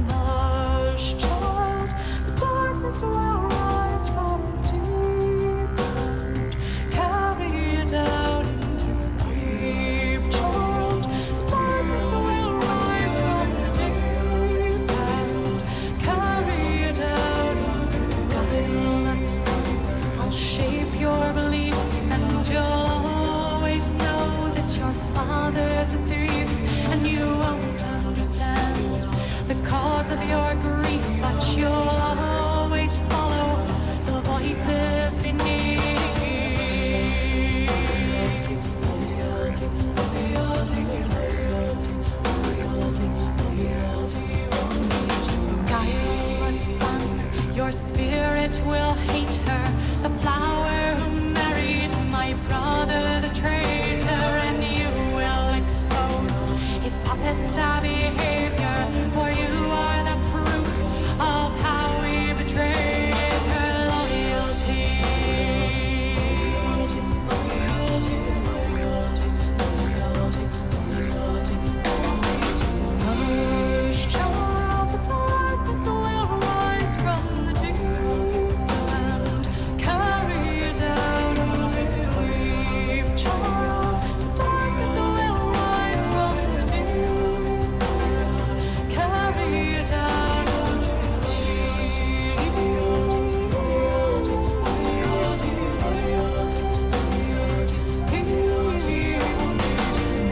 Hush, child, the darkness will rise from the deep and carry you down into sleep, child. The darkness will rise from the deep and carry you down into sleep. The sun, I'll shape your belief, and you'll always know that your father's a thief, and you won't understand the cause of your grief, but you'll always follow the voices beneath. Guileless son, your spirit will hate her, the flower who married my brother, the traitor, and you will expose his puppet behavior, for you are the proof of how we betrayed her loyalty. Hush, child, the darkness will rise from the deep and carry you down into sleep, child. The darkness will rise from the deep and carry you down into sleep.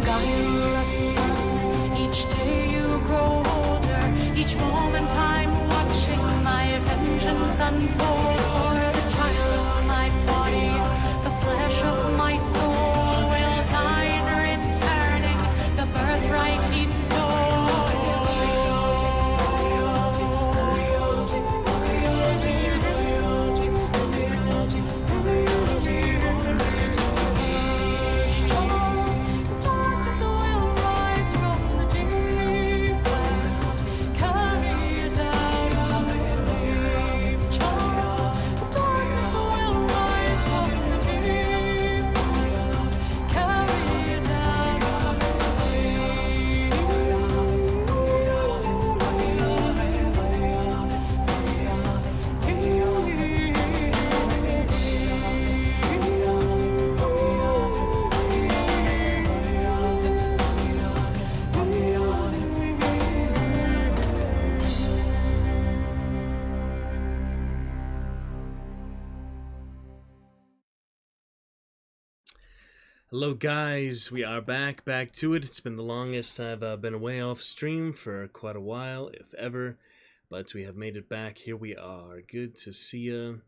Guileless son, each day you grow older, each moment I'm watching my vengeance unfold. For the child of my body, the flesh of my soul, will die in returning the birthright he stole. Hush, child, the darkness will rise from the deep and carry you down into sleep, child. The darkness will rise from the deep and carry you down into Hello guys, we are back to it. It's been the longest I've been away off stream for quite a while, if ever, but we have made it back. Here we are. Good to see you,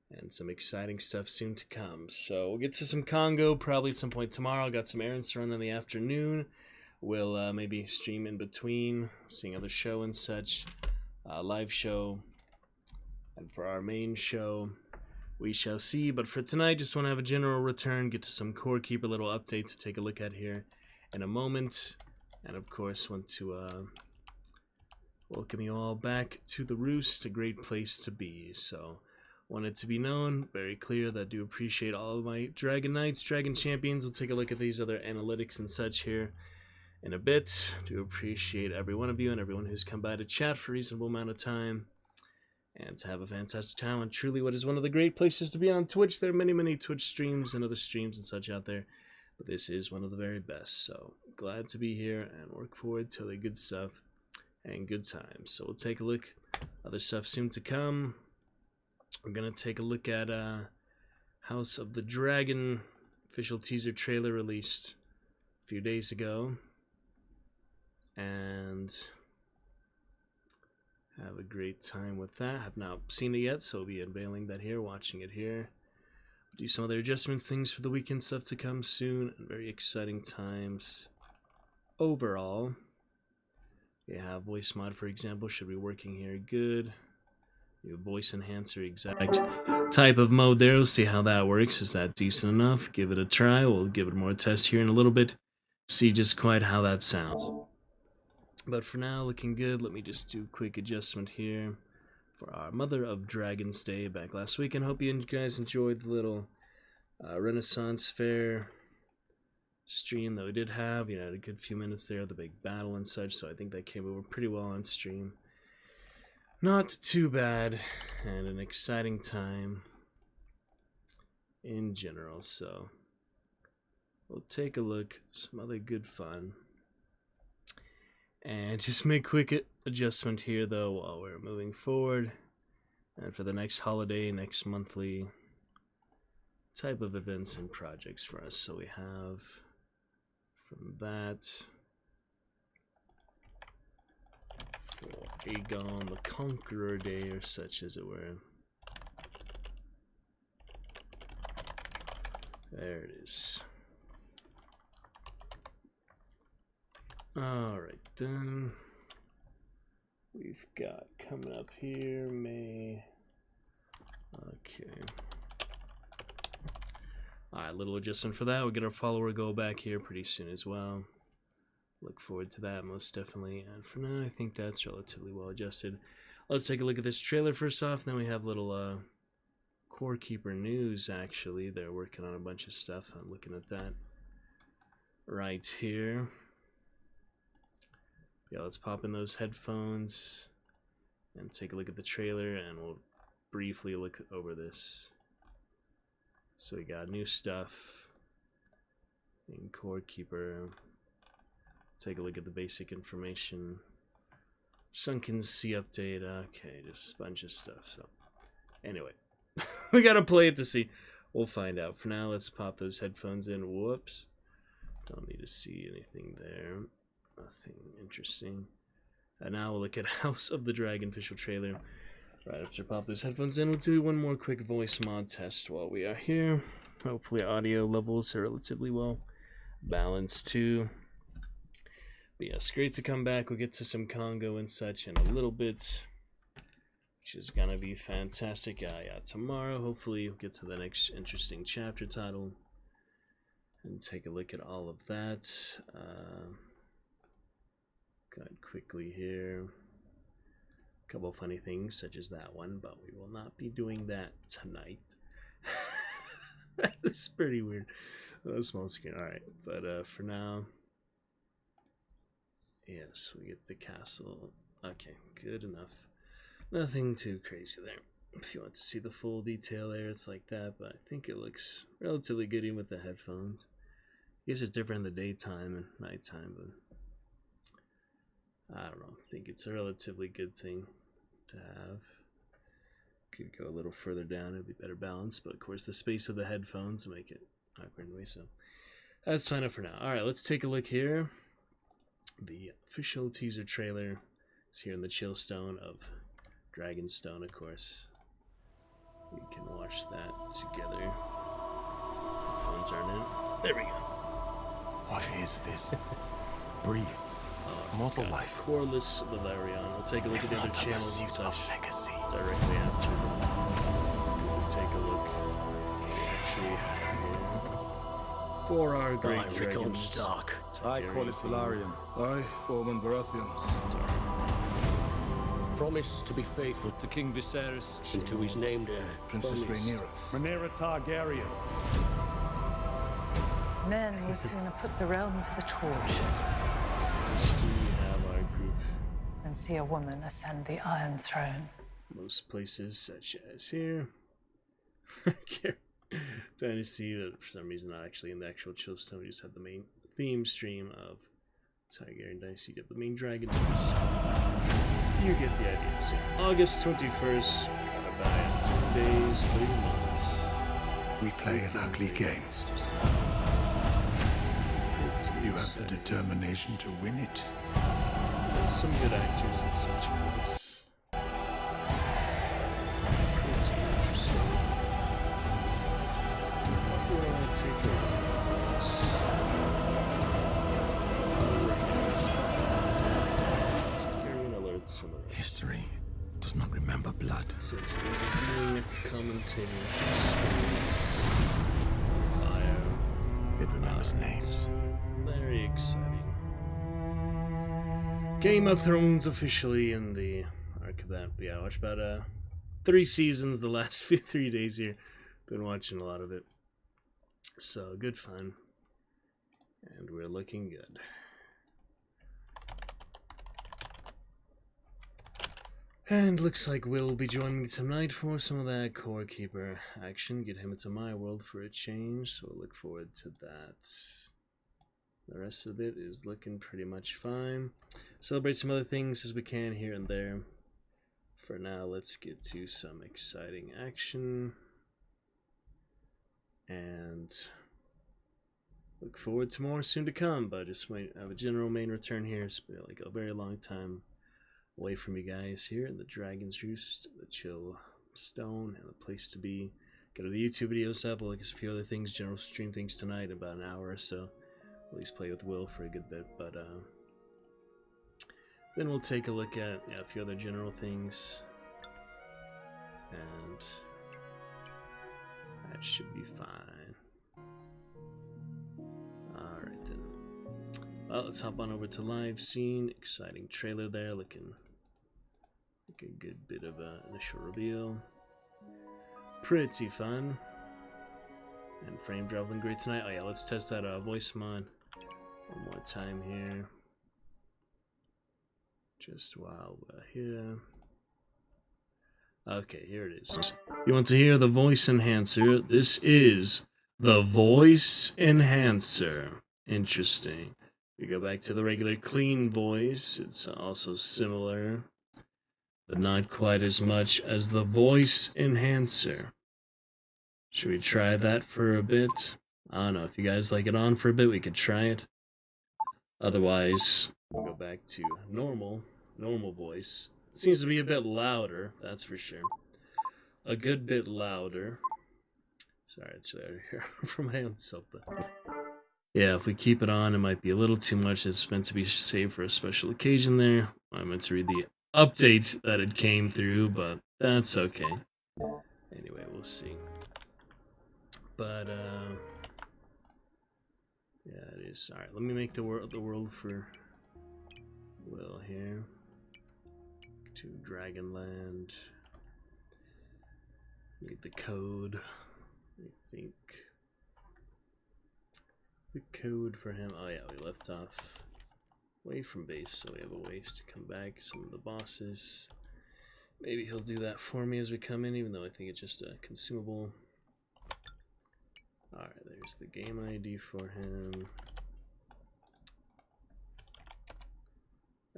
and some exciting stuff soon to come. So we'll get to some Congo probably at some point tomorrow. Got some errands to run in the afternoon. We'll maybe stream in between, seeing other show and such, live show, and for our main show, we shall see. But for tonight, just want to have a general return, get to some Core Keeper little update to take a look at here in a moment. And of course, want to welcome you all back to the Roost, a great place to be. So, want it to be known, very clear, that I do appreciate all of my Dragon Knights, Dragon Champions. We'll take a look at these other analytics and such here in a bit. Do appreciate every one of you and everyone who's come by to chat for a reasonable amount of time, and to have a fantastic time on truly what is one of the great places to be on Twitch. There are many Twitch streams and other streams and such out there, but this is one of the very best. So glad to be here and look forward to the good stuff and good times. So we'll take a look. Other stuff soon to come. We're gonna take a look at House of the Dragon official teaser trailer released a few days ago, and have a great time with that. Have not seen it yet, so I'll be unveiling that here, watching it here. Do some other adjustments, things for the weekend stuff to come soon, and very exciting times overall. We have voice mod, for example, should be working here good. New voice enhancer, exact type of mode there. We'll see how that works. Is that decent enough? Give it a try. We'll give it more tests here in a little bit. See just quite how that sounds. But for now, looking good. Let me just do a quick adjustment here for our Mother of Dragons Day back last week, and hope you guys enjoyed the little Renaissance Fair stream that we did have. You know, had a good few minutes there, the big battle and such, so I think that came over pretty well on stream. Not too bad, and an exciting time in general, so we'll take a look, some other good fun. And just make quick adjustment here though while we're moving forward. And for the next holiday, next monthly type of events and projects for us. So we have from that for Aegon the Conqueror Day, or such as it were. There it is. Alright then, we've got coming up here May. Okay. Alright, little adjustment for that. We'll get our follower goal back here pretty soon as well. Look forward to that most definitely. And for now, I think that's relatively well adjusted. Let's take a look at this trailer first off. Then we have little Core Keeper news actually. They're working on a bunch of stuff. I'm looking at that right here. Yeah, let's pop in those headphones and take a look at the trailer, and we'll briefly look over this. So we got new stuff in Core Keeper. Take a look at the basic information. Sunken Sea update. Okay, just a bunch of stuff. So anyway, we gotta play it to see. We'll find out. For now, let's pop those headphones in. Whoops. Don't need to see anything there. Nothing interesting. And now we'll look at House of the Dragon official trailer. Right after pop those headphones in, we'll do one more quick voice mod test while we are here. Hopefully audio levels are relatively well balanced too. But yeah, it's great to come back. We'll get to some Congo and such in a little bit, which is gonna be fantastic. Yeah, tomorrow hopefully we'll get to the next interesting chapter title and take a look at all of that. Got quickly here. A couple funny things such as that one, but we will not be doing that tonight. That's pretty weird. Small screen. Alright, but for now, yes, we get the castle. Okay, good enough. Nothing too crazy there. If you want to see the full detail there, it's like that, but I think it looks relatively good even with the headphones. I guess it's different in the daytime and nighttime, but I don't know. I think it's a relatively good thing to have. Could go a little further down, it'd be better balanced, but of course the space of the headphones will make it awkward anyway, so that's fine enough for now. Alright, let's take a look here. The official teaser trailer is here in the Chillstone of Dragonstone, of course. We can watch that together. Headphones aren't in. There we go. What is this? Brief. Mortal life. Corlys Valerion. We'll take a look at the other channels and such legacy. directly after. We'll take a look. We actually have for our great dragons. Stark. I, Corlys Valerion. I, Ormond Baratheon. Promise to be faithful to King Viserys and to his named heir, Princess Rhaenyra. Rhaenyra Targaryen. Men would sooner put the realm to the torch We have our group. than see a woman ascend the Iron Throne. Most places, such as here. Trying to see that for some reason not actually in the actual Chillstone. We just have the main theme stream of Targaryen Dynasty. You have the main dragons. You get the idea. So August 21st. Got about 2 days, 3 months. We play an ugly game. You have the determination to win it. And some good actors and such. Pretty interesting. We're gonna take a look at this. Targaryen alert summary. History does not remember blood. Since it is a viewing, commentating experience. Fire. It remembers names. Very exciting. Game of Thrones officially in the arc of that. But yeah, I watched about 3 seasons the last 3 days here. Been watching a lot of it. So good fun. And we're looking good. And looks like Will will be joining me tonight for some of that Core Keeper action. Get him into my world for a change, so we'll look forward to that. The rest of it is looking pretty much fine. Celebrate some other things as we can here and there. For now, let's get to some exciting action. And look forward to more soon to come, but just wait, have a general main return here. It's been like a very long time away from you guys here in the Dragon's Roost, the Chill Stone, and the place to be. Got the YouTube videos up. We'll look at a few other things, general stream things tonight in about an hour or so. At least play with Will for a good bit, but then we'll take a look at a few other general things, and that should be fine. Alright then. Well, let's hop on over to live scene. Exciting trailer there, looking like a good bit of an initial reveal. Pretty fun. And frame dropping great tonight. Oh yeah, let's test that voice mod one more time here. Just while we're here. Okay, here it is. You want to hear the voice enhancer? This is the voice enhancer. Interesting. We go back to the regular clean voice. It's also similar, but not quite as much as the voice enhancer. Should we try that for a bit? I don't know. If you guys like it on for a bit, we could try it. Otherwise, we'll go back to normal voice. It seems to be a bit louder, that's for sure. A good bit louder. Sorry, it's right here for my own something. Yeah, if we keep it on, it might be a little too much. It's meant to be saved for a special occasion there. I meant to read the update that it came through, but that's okay. Anyway, we'll see. But, yeah, it is. Alright, let me make the world for Will here. To Dragonland. Need the code. I think. The code for him. Oh, yeah, we left off away from base, so we have a ways to come back. Some of the bosses. Maybe he'll do that for me as we come in, even though I think it's just a consumable. Alright, there's the game ID for him.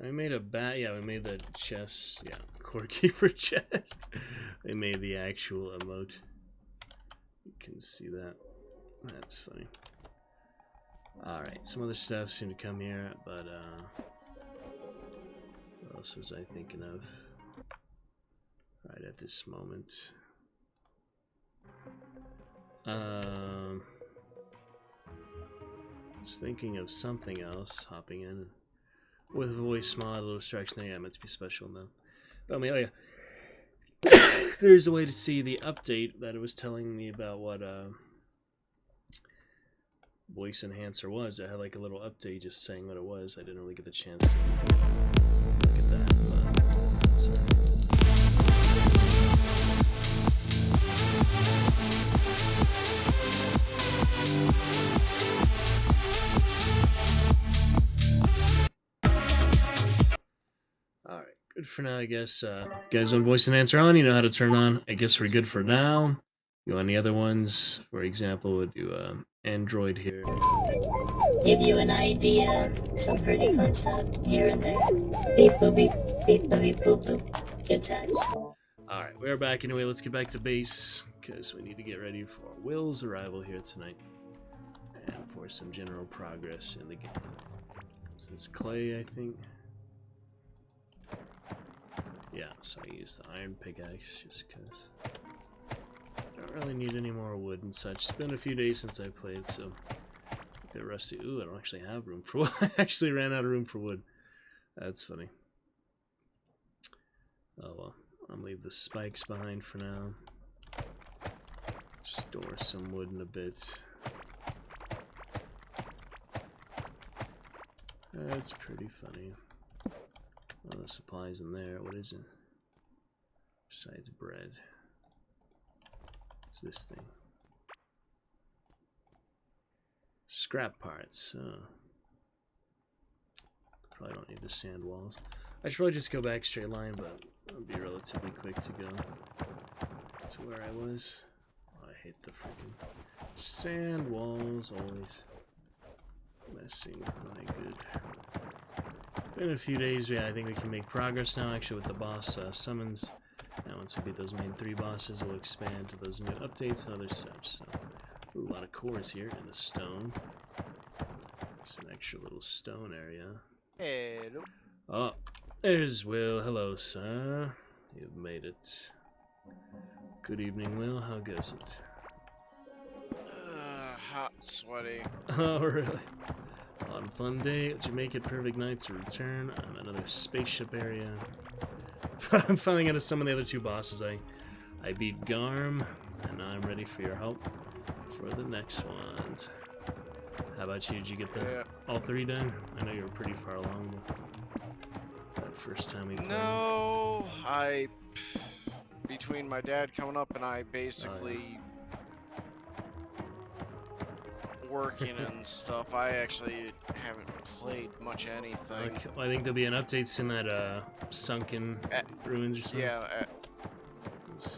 I made a we made the chest, Core Keeper chest. They made the actual emote. You can see that. That's funny. Alright, some other stuff soon to come here, but what else was I thinking of right at this moment? Was thinking of something else, hopping in with a voice mod, a little distraction. Yeah, meant to be special now. But I mean, oh yeah, there's a way to see the update that it was telling me about what voice enhancer was. I had like a little update just saying what it was. I didn't really get the chance to look at that, but that's Alright, good for now, I guess. You guys want voice enhancer on? You know how to turn on. I guess we're good for now. You want any other ones? For example, we'll do Android here. Give you an idea. Some pretty fun stuff here and there. Beep boop beep, beep boop beep boop boop. Good times. Alright, we're back anyway. Let's get back to base, because we need to get ready for Will's arrival here tonight. And for some general progress in the game. Is this clay, I think? Yeah, so I use the iron pickaxe just because I don't really need any more wood and such. It's been a few days since I played, so a bit rusty. Ooh, I don't actually have room for wood. I actually ran out of room for wood. That's funny. Oh well, I'll leave the spikes behind for now. Store some wood in a bit. That's pretty funny. All the supplies in there. What is it? Besides bread. What's this thing? Scrap parts. Probably don't need the sand walls. I should probably just go back straight line, but it'll be relatively quick to go to where I was. Oh, I hate the freaking sand walls, always messing with my good. In a few days, yeah, I think we can make progress now, actually, with the boss summons. And once we beat those main 3 bosses, we'll expand to those new updates and other such. So, ooh, a lot of cores here and a stone. It's an extra little stone area. Hello. Oh, there's Will. Hello, sir. You've made it. Good evening, Will. How goes it? Hot, sweaty. Oh, really? On fun day, did you make it perfect night to return on another spaceship area? I'm finally gonna summon the other 2 bosses. I beat Garm, and now I'm ready for your help for the next ones. How about you? Did you get all 3 done? I know you were pretty far along that first time we played. No, between my dad coming up and I basically working and stuff, I actually haven't played much anything. Okay. Well, I think there'll be an update soon at Sunken Ruins or something. Yeah,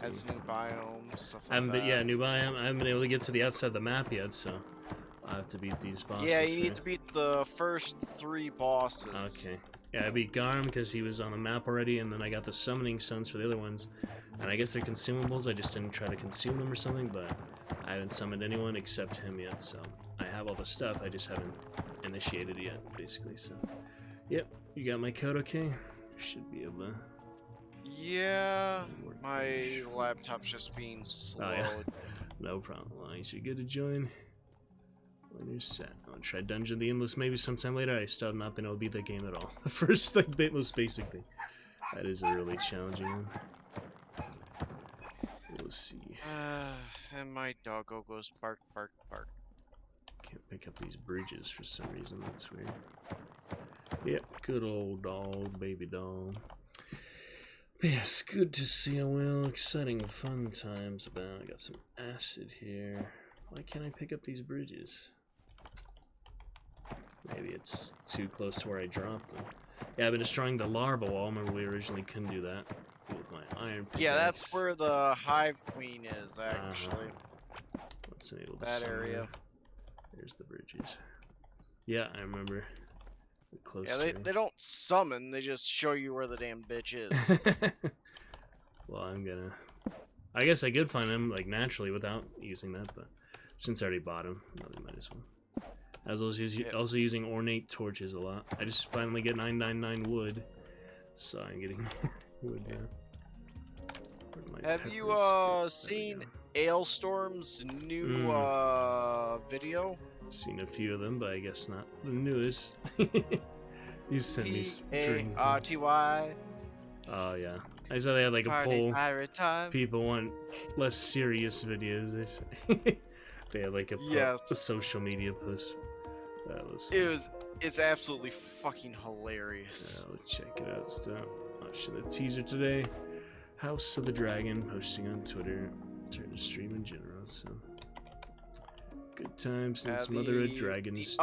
as new biome, stuff like that. But yeah, new biome. I haven't been able to get to the outside of the map yet, so I have to beat these bosses. Yeah, you need to beat the first 3 bosses. Okay. Yeah, I beat Garm because he was on the map already, and then I got the summoning suns for the other ones. And I guess they're consumables. I just didn't try to consume them or something, but I haven't summoned anyone except him yet, so I have all the stuff. I just haven't initiated yet, basically. So, yep, you got my code, okay? Should be able to. Yeah, my laptop's just being slow. Oh, yeah. No problem. As long as you're good to join, when you're set. I'll try Dungeon of the Endless maybe sometime later. I still have not been able to beat that game at all. The first, like, most basic thing. That is a really challenging one. We'll see. And my doggo goes bark, bark, bark. Can't pick up these bridges for some reason. That's weird. Yep, good old dog, baby dog. Yes, good to see you, Will. Exciting, fun times about. I got some acid here. Why can't I pick up these bridges? Maybe it's too close to where I dropped them. Yeah, I've been destroying the larva wall. Remember, we originally couldn't do that with my iron pickaxe. Yeah, that's where the hive queen is, actually. Let's enable that area. Her. There's the bridges. Yeah, I remember. Close yeah, they don't summon, they just show you where the damn bitch is. Well, I guess I could find him, like, naturally without using that, but since I already bought him, I might as well. I was also using ornate torches a lot. I just finally get 999 wood, so I'm getting more wood now. Have you seen Ailstorm's new video? Seen a few of them, but I guess not the newest. You sent me P-A-R-T-Y. Oh yeah, I saw they had like a poll. Time. People want less serious videos. They had like a social media post. That was fun. It's absolutely fucking hilarious. Yeah, let's check it out. Stop watching the teaser today. House of the Dragon posting on Twitter. Turn to stream in general. So good times since Mother of Dragons.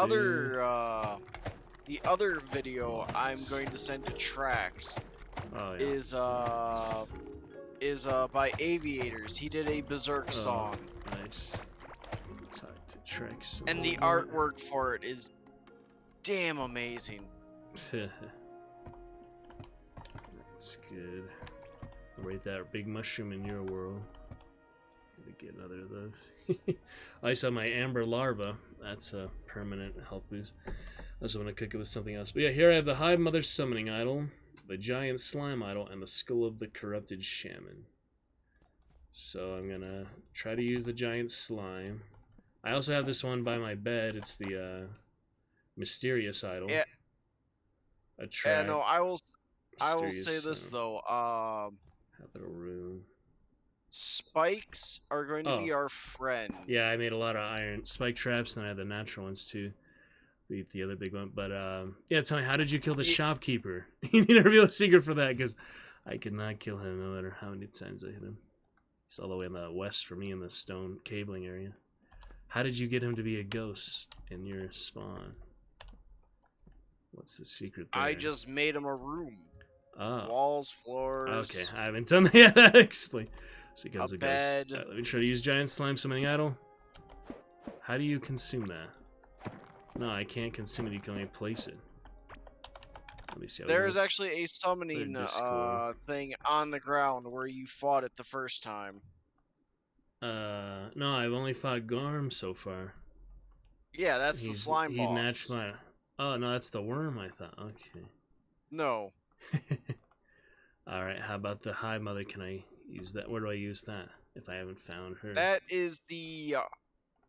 The other video I'm going to send to Trax is by Aviators. He did a Berserk song. Nice. Talk to Trax. And the artwork for it is damn amazing. That's good. Rate that big mushroom in your world. Gotta get another of those. I saw my amber larva. That's a permanent health boost. I also want to cook it with something else. But yeah, here I have the Hive Mother Summoning Idol, the Giant Slime Idol, and the Skull of the Corrupted Shaman. So I'm gonna try to use the Giant Slime. I also have this one by my bed. It's the Mysterious Idol. Yeah. No, I will say this though. Habitable Room. Spikes are going to be our friend. Yeah, I made a lot of iron spike traps, and I had the natural ones too. beat the other big one. But yeah, tell me, how did you kill the shopkeeper? You need to reveal a secret for that, because I could not kill him no matter how many times I hit him. He's all the way in the west for me in the stone cabling area. How did you get him to be a ghost in your spawn? What's the secret there? I just made him a room. Oh. Walls, floors. Okay, I haven't done that yet. Explain. So he becomes A a bed. ghost. Let me try to use giant slime summoning idol. How do you consume that? No, I can't consume it. You can only place it. Let me see. There's actually a summoning Discord. thing on the ground where you fought it the first time. No, I've only fought Garm so far. Yeah, that's the slime boss. Matched my. Oh no, that's the worm. I thought. Okay. No. All right. How about the Hive Mother? Can I use that? Where do I use that? If I haven't found her. That is the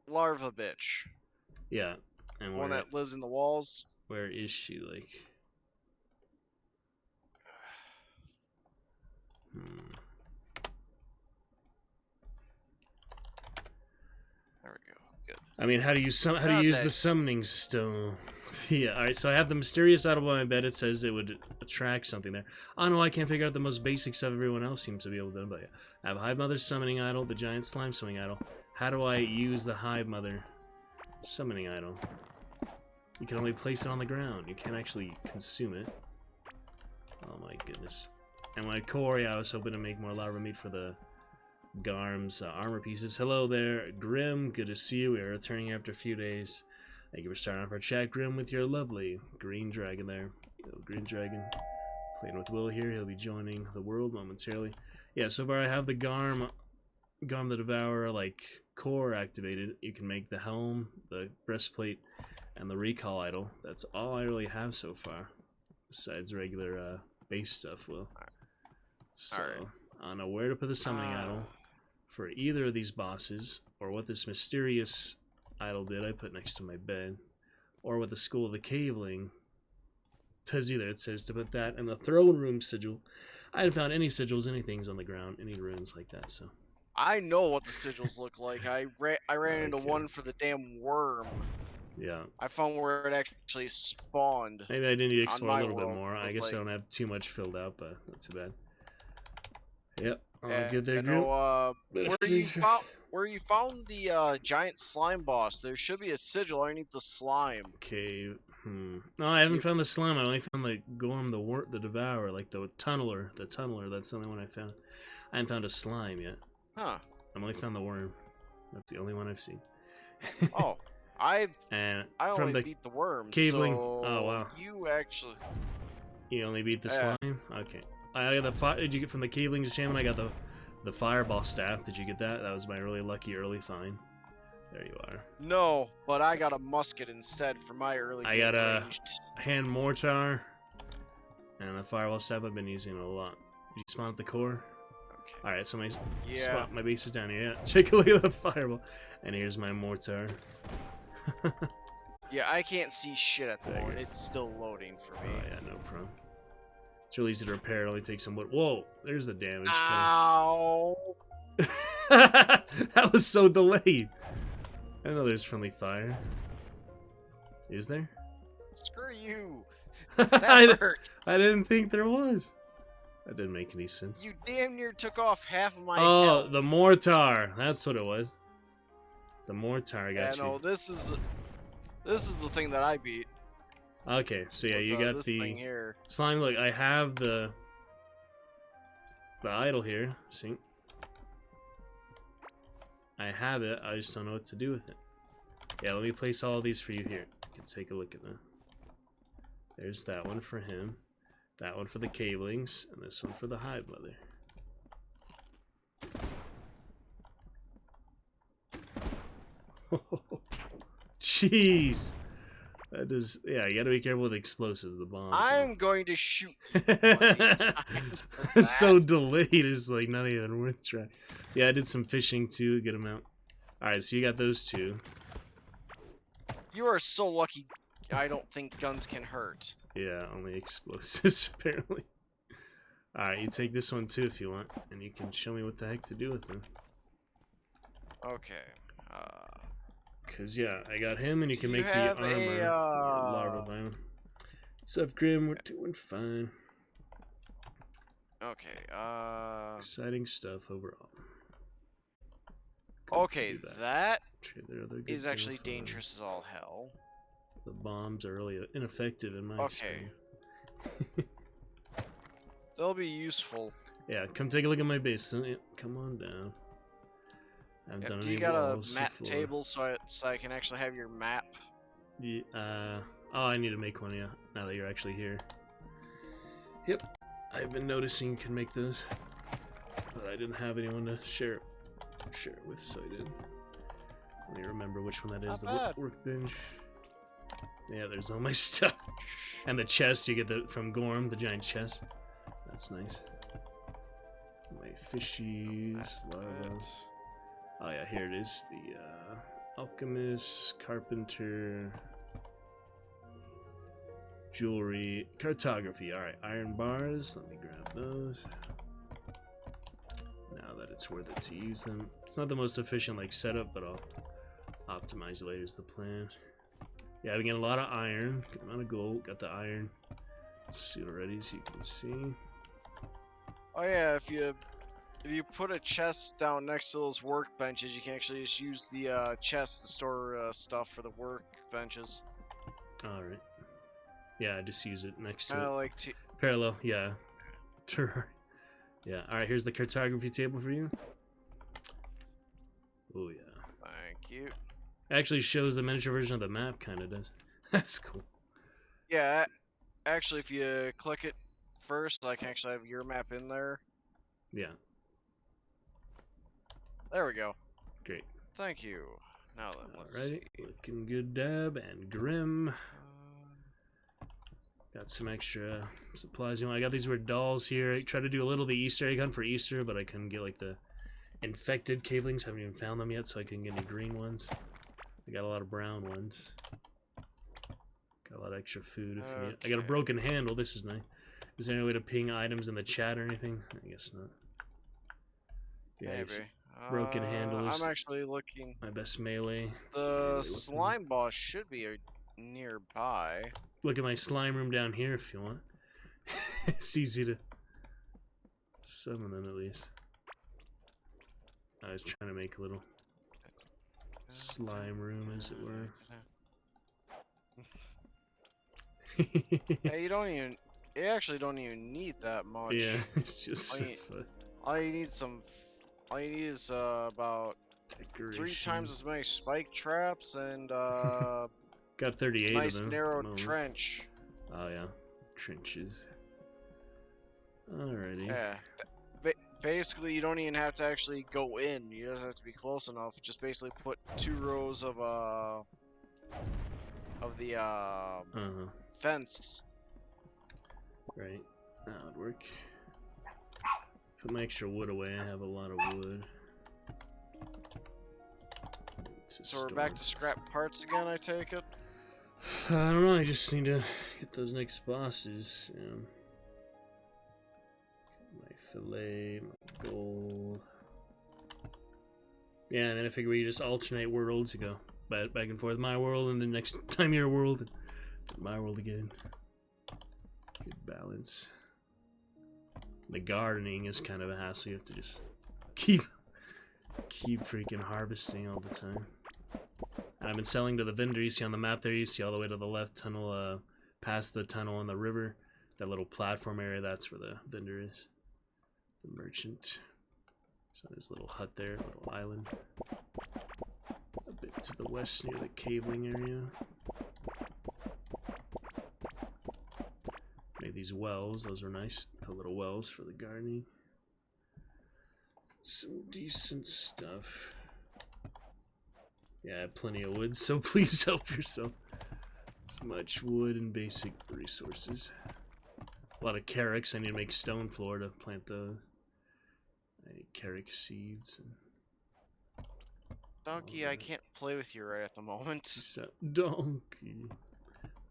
larva bitch. Yeah. And One that lives in the walls. Where is she? Like. There we go. Good. I mean, how do you use the summoning stone? Yeah, alright, so I have the mysterious idol by my bed. It says it would attract something there. Oh no, I can't figure out the most basic stuff everyone else seems to be able to do. But yeah. I have Hive Mother's summoning idol, the giant slime summoning idol. How do I use the Hive Mother summoning idol? You can only place it on the ground. You can't actually consume it. Oh my goodness. And my core, yeah, I was hoping to make more larva meat for the Garm's armor pieces. Hello there, Grim. Good to see you. We are returning after a few days. Thank you for starting off our chat, Grim, with your lovely green dragon there. Little green dragon. Playing with Will here. He'll be joining the world momentarily. Yeah, so far I have the Garm the Devourer, like, core activated. You can make the helm, the breastplate, and the recall idol. That's all I really have so far. Besides regular base stuff, Will. So, I don't know where to put the summoning idol for either of these bosses, or what this mysterious idol did I put next to my bed, or what the School of the Caveling does either. It says to put that in the throne room sigil. I haven't found any sigils, anything's on the ground, any runes like that, so. I know what the sigils look like. I ran into one for the damn worm. Yeah. I found where it actually spawned. Maybe I didn't need to explore a little bit world. more. I guess I don't have too much filled out, but not too bad. Yep. All good there, you Grim. know, where you found the giant slime boss, there should be a sigil underneath the slime. Okay. No, I haven't found the slime. I only found the Gorm, the Devourer, like the tunneler. The tunneler. That's the only one I found. I haven't found a slime yet. Huh. I've only found the worm. That's the only one I've seen. Oh, I from only the beat the worm. Caveling. So Oh wow. You actually. You only beat the slime. Okay. I got the Did you get from the Caveling's enchantment? I got the fireball staff. Did you get that? That was my really lucky early find. There you are. No, but I got a musket instead for my early. I got a ranged. hand mortar and a fireball staff. I've been using it a lot. Did you spawn at the core? Okay. All right, so Yeah. my base is down here. Yeah, take a look at the fireball. And here's my mortar. Yeah, I can't see shit at the There you moment. go. It's still loading for me. Oh yeah, no problem. It's really easy to repair. It only takes some wood. Whoa, there's the damage. Ow! That was so delayed. I know there's friendly fire. Is there? Screw you! I That hurt. didn't think there was. That didn't make any sense. You damn near took off half of my Oh, health. the mortar. That's what it was. The mortar. I Yeah, got you. no, this is the thing that I beat. Okay, so yeah, was, you got this thing the here. slime. Look, I have the idol here. See, I have it. I just don't know what to do with it. Yeah, let me place all of these for you here. You can take a look at them. There's that one for him, that one for the Cavelings, and this one for the Hive Mother. Jeez. That is, yeah, you gotta be careful with explosives, the bombs. I'm going to shoot you one of these times for It's so that. delayed, it's like not even worth trying. Yeah, I did some fishing too, get them out. Alright, so you got those two. You are so lucky. I don't think guns can hurt. Yeah, only explosives apparently. Alright, you take this one too if you want, and you can show me what the heck to do with them. Okay. Cause yeah, I got him, and he can you make the have armor. a, Larva biome. What's up, Grim? We're doing fine. Okay, Exciting stuff overall. Good to okay, be back. that Trade their other good is actually camouflage. dangerous as all hell. The bombs are really ineffective in my Okay. experience. They'll be useful. Yeah, come take a look at my base. Come on down. I haven't Yep, done do any you got walls a map so far. table so I can actually have your map? Yeah, oh, I need to make one, yeah, now that you're actually here. Yep, I've been noticing you can make those, but I didn't have anyone to share it with, so I did. Let me remember which one that is. Not The bad. workbench. Yeah, there's all my stuff. And the chest, you get from Gorm, the giant chest. That's nice. My fishies, larva. Oh yeah, here it is. The alchemist, carpenter, jewelry, cartography. Alright, iron bars. Let me grab those. Now that it's worth it to use them. It's not the most efficient like setup, but I'll optimize later is the plan. Yeah, I've been getting a lot of iron, good amount of gold, got the iron suit already so you can see. Oh yeah, if you put a chest down next to those workbenches, you can actually just use the chest to store stuff for the workbenches. Alright. Yeah, I just use it next to Kind it. of like Parallel, yeah. Yeah, alright, here's the cartography table for you. Oh yeah. Thank you. Actually shows the miniature version of the map, kinda does. That's cool. Yeah, actually, if you click it first, I can actually have your map in there. Yeah, There we go. great. Thank you. Now then, let's Alrighty, looking good, Dab and Grim. Got some extra supplies. You know, I got these weird dolls here. I tried to do a little of the Easter egg hunt for Easter, but I couldn't get like the infected cavelings. Haven't even found them yet, so I couldn't get any green ones. I got a lot of brown ones. Got a lot of extra food if you need. I got a Okay. broken handle. This is nice. Is there any way to ping items in the chat or anything? I guess not. Yeah, I guess maybe. broken handle is I'm actually looking. my best melee. The melee weapon. slime boss should be nearby. Look at my slime room down here if you want. It's easy to summon them at least. I was trying to make a little slime room, as it were. Hey, you actually don't even need that much. Yeah, it's just I for mean, fun. All you need is about Decoration. 3 times as many spike traps and Got 38 nice of them. narrow at the moment. trench. Oh yeah, trenches. Alrighty. Yeah. Basically, you don't even have to actually go in. You just have to be close enough. Just basically put 2 rows of the fence. Right. That would work. Put my extra wood away. I have a lot of wood. So we're back to scrap parts again, I take it? I don't know. I just need to get those next bosses. My fillet, my gold. Yeah, and then I figure we just alternate worlds. You go back and forth. My world, and the next time your world, and my world again. Good balance. The gardening is kind of a hassle. You have to just keep freaking harvesting all the time. And I've been selling to the vendor. You see on the map there. You see all the way to the left tunnel, past the tunnel on the river. That little platform area. That's where the vendor is. The merchant. So his little hut there, little island. A bit to the west near the caveling area. Made these wells. Those are nice. Put little wells for the gardening. Some decent stuff. Yeah, I have plenty of wood, so please help yourself. As much wood and basic resources. A lot of carrots. I need to make stone floor to plant those. I need carrot seeds. And Donkey, I can't play with you right at the moment. Donkey.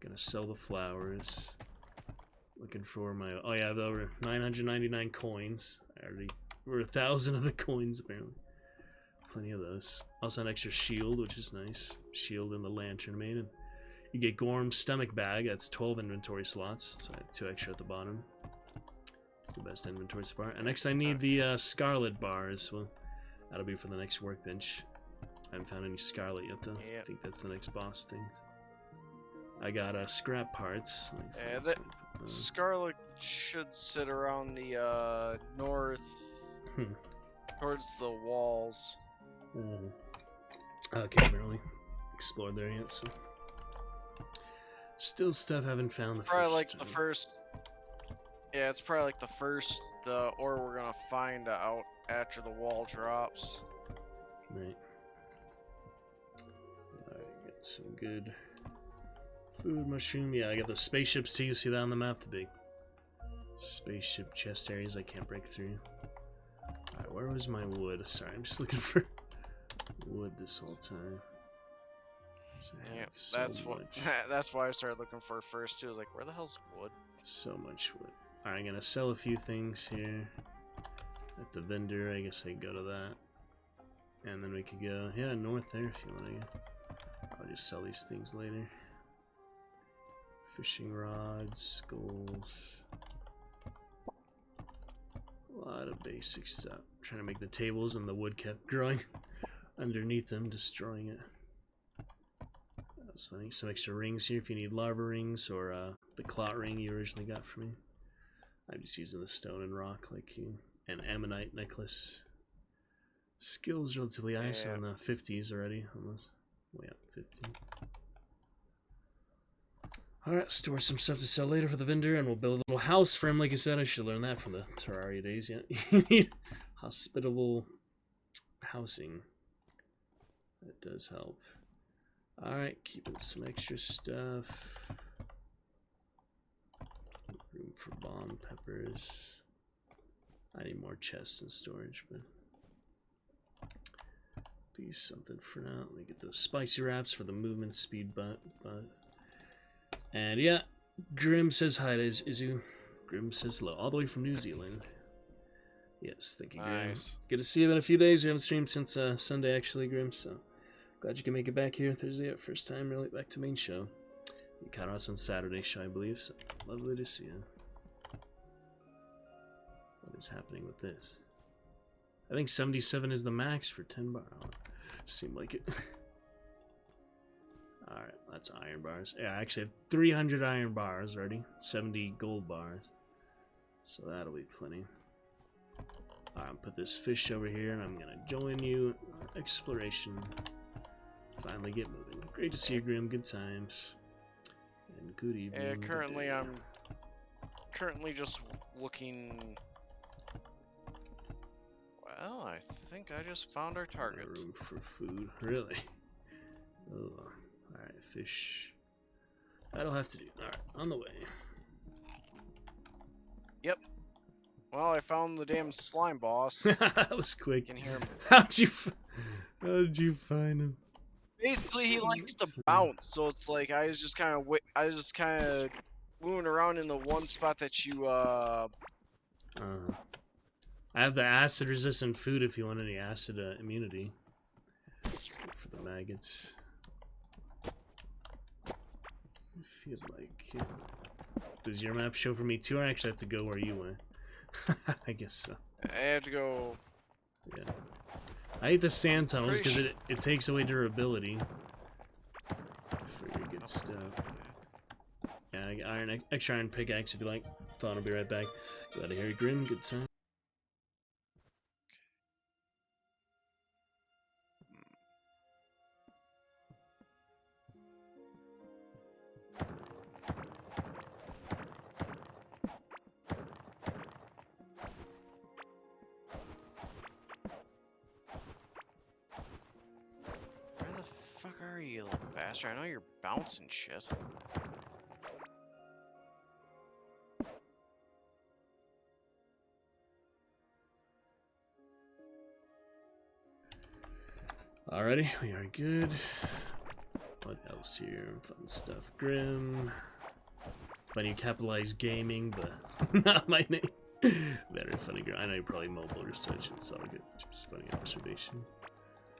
Gonna sell the flowers. Looking for my. Oh yeah, I have over 999 coins. I already over 1,000 of the coins apparently. Plenty of those. Also an extra shield, which is nice. Shield and the lantern maiden. You get Gorm's stomach bag. That's 12 inventory slots. So I have 2 extra at the bottom. It's the best inventory so far. And next I need the Scarlet bars. Well, that'll be for the next workbench. I haven't found any Scarlet yet though. Yep. I think that's the next boss thing. I got scrap parts. Let me Yeah, find that some. Scarlet should sit around the north, towards the walls. Okay, haven't really explored there yet, so still stuff haven't found the Probably first like time. the first. Yeah, it's probably like the first ore we're gonna find out after the wall drops. Right. Alright, got some good food mushroom. Yeah, I got the spaceships too. You see that on the map? The big spaceship chest areas I can't break through. Alright, where was my wood? Sorry, I'm just looking for wood this whole time. So I Yeah, have so that's what. much. That's why I started looking for it first too. I was like, where the hell's wood? So much wood. Alright, I'm gonna sell a few things here at the vendor. I guess I can go to that. And then we could go, yeah, north there if you want to go. I'll just sell these things later. Fishing rods, skulls. A lot of basic stuff. Trying to make the tables and the wood kept growing underneath them, destroying it. That's funny. Some extra rings here if you need lava rings or the clot ring you originally got from me. I'm just using the stone and rock like you. An ammonite necklace. Skills relatively high, so Yeah. in the 50s already, almost. Way up 50. Alright, store some stuff to sell later for the vendor, and we'll build a little house for him. Like I said, I should learn that from the Terraria days. Yeah, you need hospitable housing. That does help. Alright, keeping some extra stuff. Room for bomb peppers. I need more chests and storage, but be something for now. Let me get those spicy wraps for the movement speed but and yeah, Grim says hi to Izu. Grim says hello, all the way from New Zealand. Yes, thank you, Grim. Nice. Good to see you in a few days. We haven't streamed since Sunday, actually, Grim, so glad you can make it back here Thursday at first time, really back to main show. You caught us on Saturday show, I believe, so lovely to see you. What is happening with this? I think 77 is the max for 10 bar. Seemed like it. Alright, that's iron bars. Yeah, I actually have 300 iron bars already. 70 gold bars. So that'll be plenty. Alright, I'll put this fish over here and I'm gonna join you. Exploration. Finally get moving. Great to see you, Grim. Good times. And good evening. Yeah, good currently day. I'm just looking. Well, I think I just found our No target. room for food. Really? Oh. Alright, fish. That'll have to do. Alright, on the way. Yep. Well, I found the damn slime boss. That was You quick. can hear him. How did you find him? Basically, he likes to bounce, so it's like I was just kind of moving around in the one spot that you I have the acid resistant food if you want any acid immunity. It's good for the maggots. I feel like does your map show for me too, or I actually have to go where you went? I guess so. I had to go. Yeah. I hate the sand tunnels because Pretty it takes away durability for your good stuff. Yeah, I got extra iron pickaxe if you like. Fun, I'll be right back. Glad to hear you, Grim. Good time. Where the fuck are you, little bastard? I know you're bouncing shit. Alrighty, we are good. What else here? Fun stuff. Grim. Funny you capitalize gaming, but not my name. Very funny, Grim. I know you're probably mobile or such. It's all good. Just funny observation.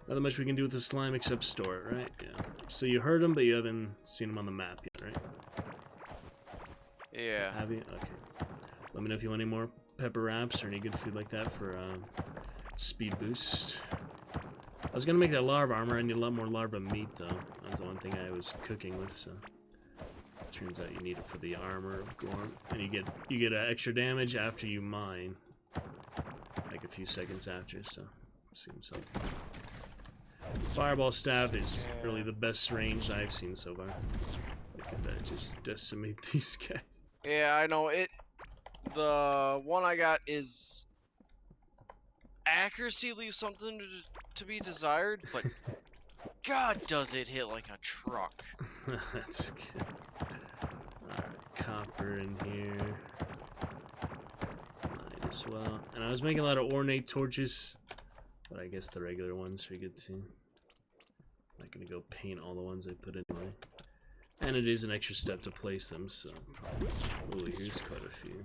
Not much we can do with the slime except store it, right? Yeah. So you heard him, but you haven't seen him on the map yet, right? Yeah. Have you? Okay. Let me know if you want any more pepper wraps or any good food like that for speed boost. I was gonna make that larva armor. I need a lot more larva meat though. That's the one thing I was cooking with. So turns out you need it for the armor of Gorm, and you get extra damage after you mine, like a few seconds after. So seems like fireball staff is really the best range I've seen so far. Look at that, just decimate these guys. Yeah, I know it. The one I got is accuracy leaves something to be desired, but God, does it hit like a truck. That's good. Alright, copper in here. Might as well. And I was making a lot of ornate torches, but I guess the regular ones are good too. I'm not gonna go paint all the ones I put anyway. And it is an extra step to place them, so... Oh, here's quite a few.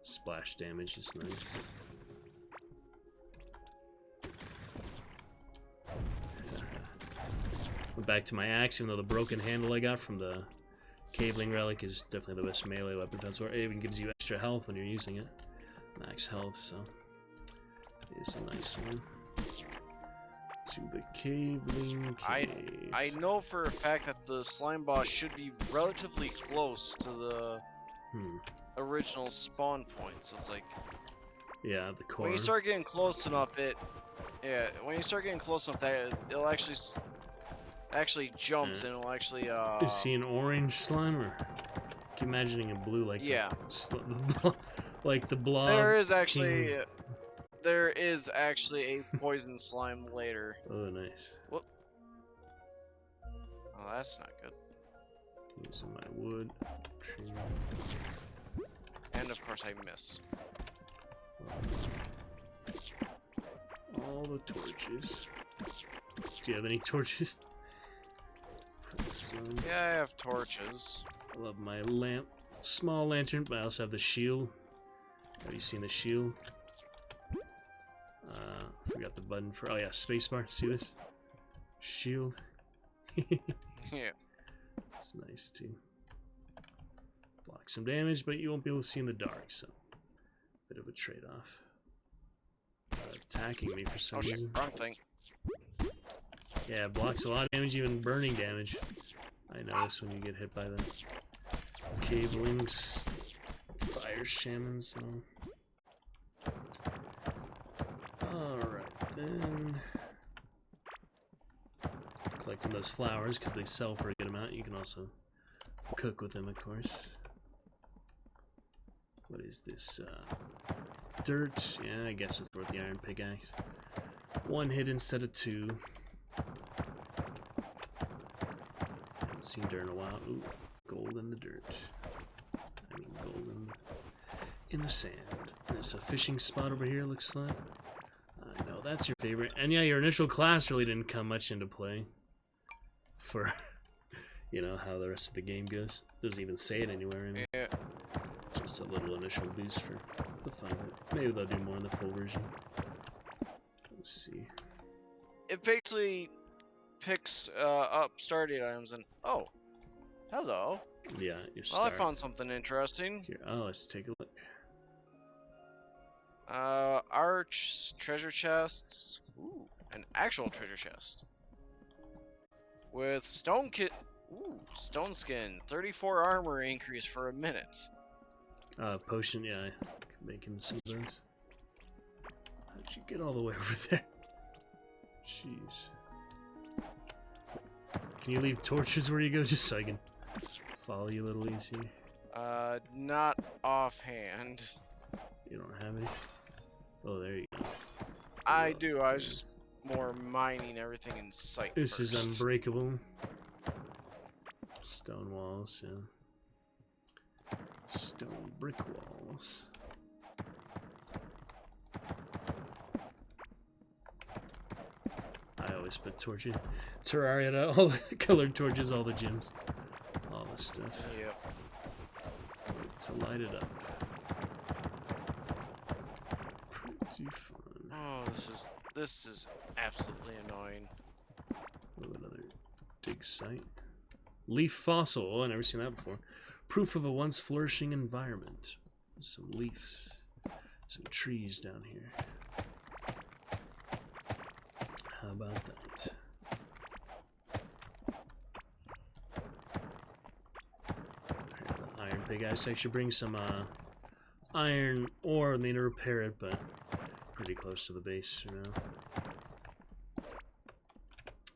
Splash damage is nice. Went back to my axe, even though the broken handle I got from the cabling relic is definitely the best melee weapon. That's where it even gives you extra health when you're using it. Max health, so it is a nice one. To the cabling cave. I know for a fact that the slime boss should be relatively close to the original spawn point. So it's like, yeah, the core. when you start getting close enough, when you start getting close enough, that it'll actually jumps and it'll actually Is he an orange slime or? Keep imagining a blue like like the blob. There is actually a poison slime later. Oh, nice. What? Oh, that's not good. Using my wood. Tree. And of course I miss. All the torches. Do you have any torches? Yeah, I have torches. I love my lamp. Small lantern, but I also have the shield. Have you seen the shield? Forgot the button for. Oh yeah, spacebar. See this? Shield. Yeah. It's nice too. Block some damage, but you won't be able to see in the dark, so bit of a trade-off. Attacking me for some reason. Wrong thing. Yeah, it blocks a lot of damage, even burning damage. I notice when you get hit by the cablings, fire shamans, and all. Alright, then. Collecting those flowers because they sell for a good amount. You can also cook with them, of course. What is this? Dirt. Yeah, I guess it's worth the iron pickaxe. One hit instead of two. Haven't seen dirt in a while. Ooh, gold in the dirt. I mean, gold in the sand. There's a fishing spot over here, looks like. I know, that's your favorite. And yeah, your initial class really didn't come much into play for, you know, how the rest of the game goes. Doesn't even say it anywhere. Yeah. Just a little initial boost for the fun of it. Maybe they'll do more in the full version. Let's see. It basically picks up starting items and oh, hello. Yeah, your Well, I start. found something interesting. Here, oh, let's take a look. Arch treasure chests. Ooh, an actual treasure chest with stone kit. Ooh, stone skin. 34 armor increase for a minute. Potion, yeah, making some of those. How'd you get all the way over there? Jeez. Can you leave torches where you go just so I can follow you a little easier? Not offhand. You don't have any? Oh, there you go. I do. I was just more mining everything in sight. This first. is unbreakable. Stone walls, yeah. Stone brick walls. I always put torches. Terraria, all the colored torches, all the gems. All this stuff. Yep. To light it up. Too fun. Oh, this is absolutely annoying. Oh, another dig site. Leaf fossil. Oh, I've never seen that before. Proof of a once flourishing environment. Some leaves. Some trees down here. How about that? The iron pig. I should bring some iron ore and need to repair it, but pretty close to the base for now.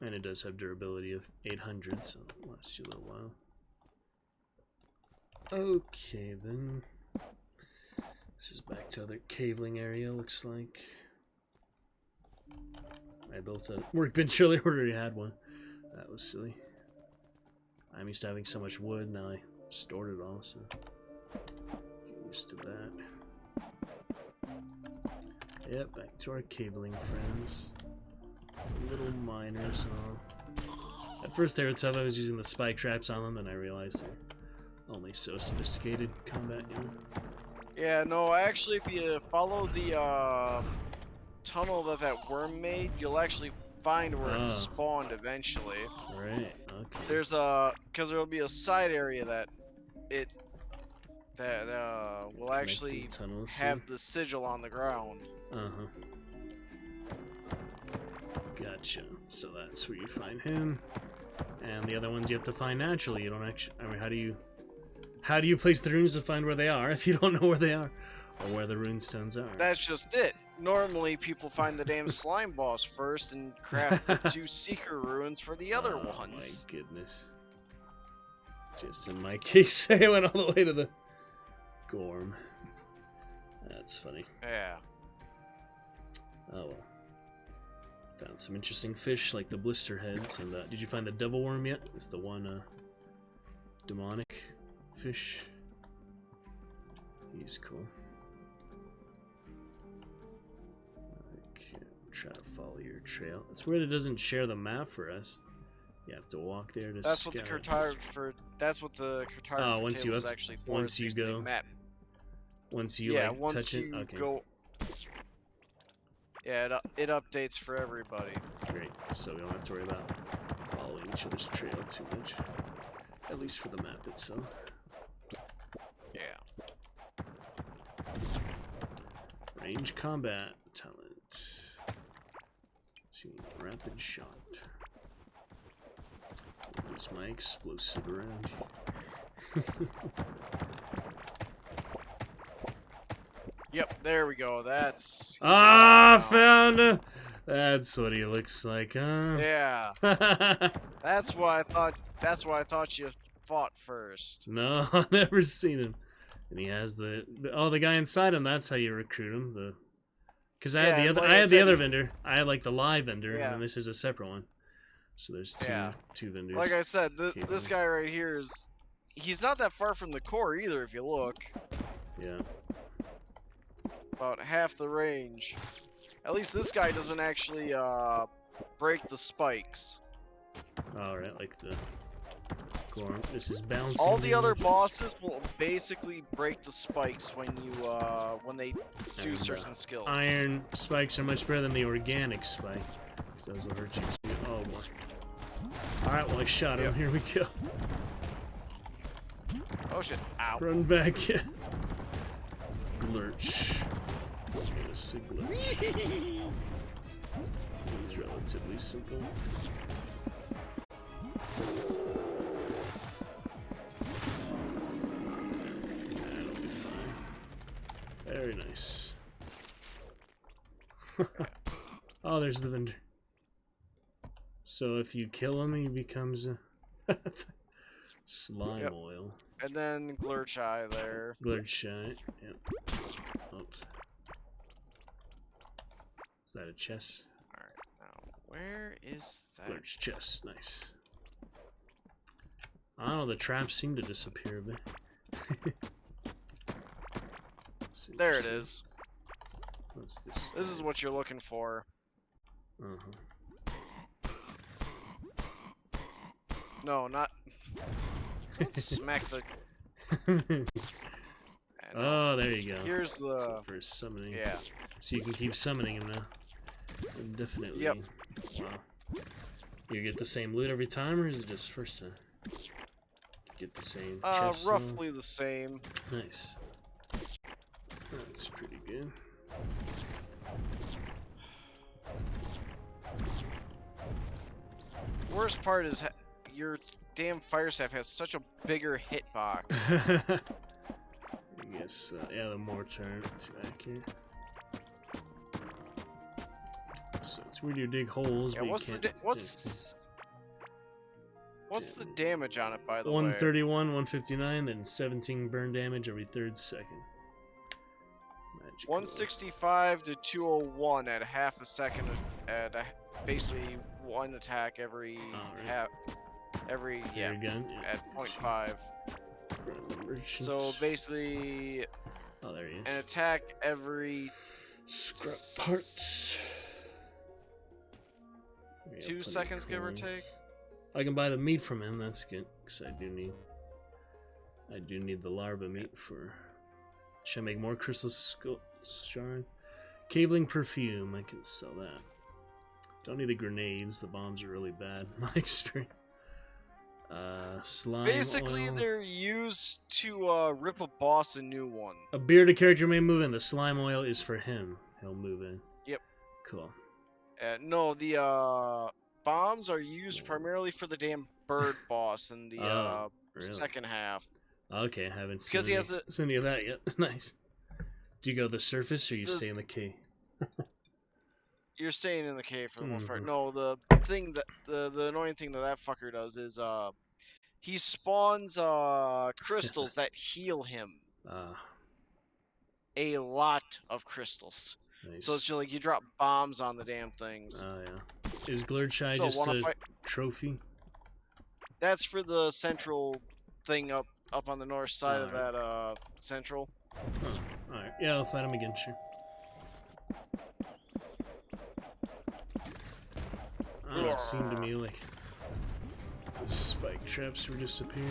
And it does have durability of 800, so it'll last you a little while. Okay, then. This is back to other caveling area, looks like. I built a workbench earlier, already had one. That was silly. I'm used to having so much wood, now I stored it all, so get used to that. Yep, back to our caveling friends. Little miners and all. At first they were tough, I was using the spike traps on them, and I realized they're only so sophisticated combat, you know? Yeah, no, actually, if you follow the tunnel that worm made, you'll actually find where it spawned eventually. Right, okay. There's because there'll be a side area that will actually tunnels have the sigil on the ground. Uh-huh. Gotcha. So that's where you find him. And the other ones you have to find naturally. You don't actually... I mean, how do you place the runes to find where they are if you don't know where they are? Or where the rune stones are? That's just it. Normally, people find the damn slime boss first and craft the 2 seeker runes for the other ones. Oh my goodness. Just in my case, I went all the way to the Gorm. That's funny. Yeah. Oh well. Found some interesting fish like the blister heads. And did you find the devil worm yet? It's the one demonic fish. He's cool. Okay, try to follow your trail. It's weird it doesn't share the map for us. You have to walk there to That's what the cartographer. That's what the cartographer once table you is actually for. once you basically go map. Once you Yeah, like once touch you it. Okay. go. Yeah, it updates for everybody. Great. So we don't have to worry about following each other's trail too much. At least for the map itself. Yeah. Range combat talent. Team rapid shot. Use my explosive around you. Yep, there we go. That's Found him! That's what he looks like, huh? Yeah. That's why I thought you fought first. No, I've never seen him. And he has the guy inside him. That's how you recruit him. Because I had the other vendor. I had like the live vendor, and then this is a separate one. So there's two vendors. Like I said, this guy right here he's not that far from the core either. If you look. Yeah. About half the range. At least this guy doesn't actually break the spikes. Alright, like the Gorm. This is bouncing. All the other bosses will basically break the spikes when they do certain skills. Iron spikes are much better than the organic spike. So those will hurt you too. Oh boy. Alright, well I shot him. Here we go. Oh shit. Ow. Run back. Lurch. He's relatively simple. That'll be fine. Very nice. Oh, there's the vendor. So if you kill him, he becomes a slime oil. And then Glurch Eye there. Glurch Eye, yep. Oops. Is that a chest? Alright, now where is that? Glurch chest, nice. I don't know, the traps seem to disappear a bit. There it is. What's this? This is what you're looking for. Uh-huh. No, not... Don't smack the... Oh, there you go. Here's the... For summoning. Yeah. So you can keep summoning him now. Indefinitely. Yep. Wow. You get the same loot every time, or is it just first time? Get the same chest. Roughly the same. Nice. That's pretty good. Worst part is your damn fire staff has such a bigger hitbox. I guess, yeah, the mortar, not too accurate. So it's weird you dig holes, Yeah, but what's you the can't. what's the damage on it, by the way? 131, 159, then 17 burn damage every 3rd second. Magical. 165 to 201 at half a second, at basically one attack every Alright. half, every Flare gun, yeah. at 0.5. Merchant. So basically, Oh, there he is. an attack every Scrap parts. Yeah, 2 plenty of seconds, give or coins. take. I can buy the meat from him. That's good, because I do need the larva meat for. Should I make more crystal shard? Caveling perfume. I can sell that. Don't need the grenades. The bombs are really bad. In my experience. Slime Basically, oil. they're used to rip a boss a new one. A bearded character may move in. The slime oil is for him. He'll move in. Yep. Cool. No, the bombs are used primarily for the damn bird boss in the Oh, really? second half. Okay, I haven't seen Because he has seen any of that yet. Nice. Do you go to the surface or you The- stay in the cave? You're staying in the cave for the most part. Mhm. No, the thing that the annoying thing that fucker does is he spawns crystals that heal him. A lot of crystals. Nice. So it's just like you drop bombs on the damn things. Oh yeah. Is Glurchai So, just wanna a fight- trophy? That's for the central thing up on the north side of Alright. that central. Oh, alright. Yeah, I'll fight him again, sure. I don't know, it seemed to me like the spike traps were disappearing.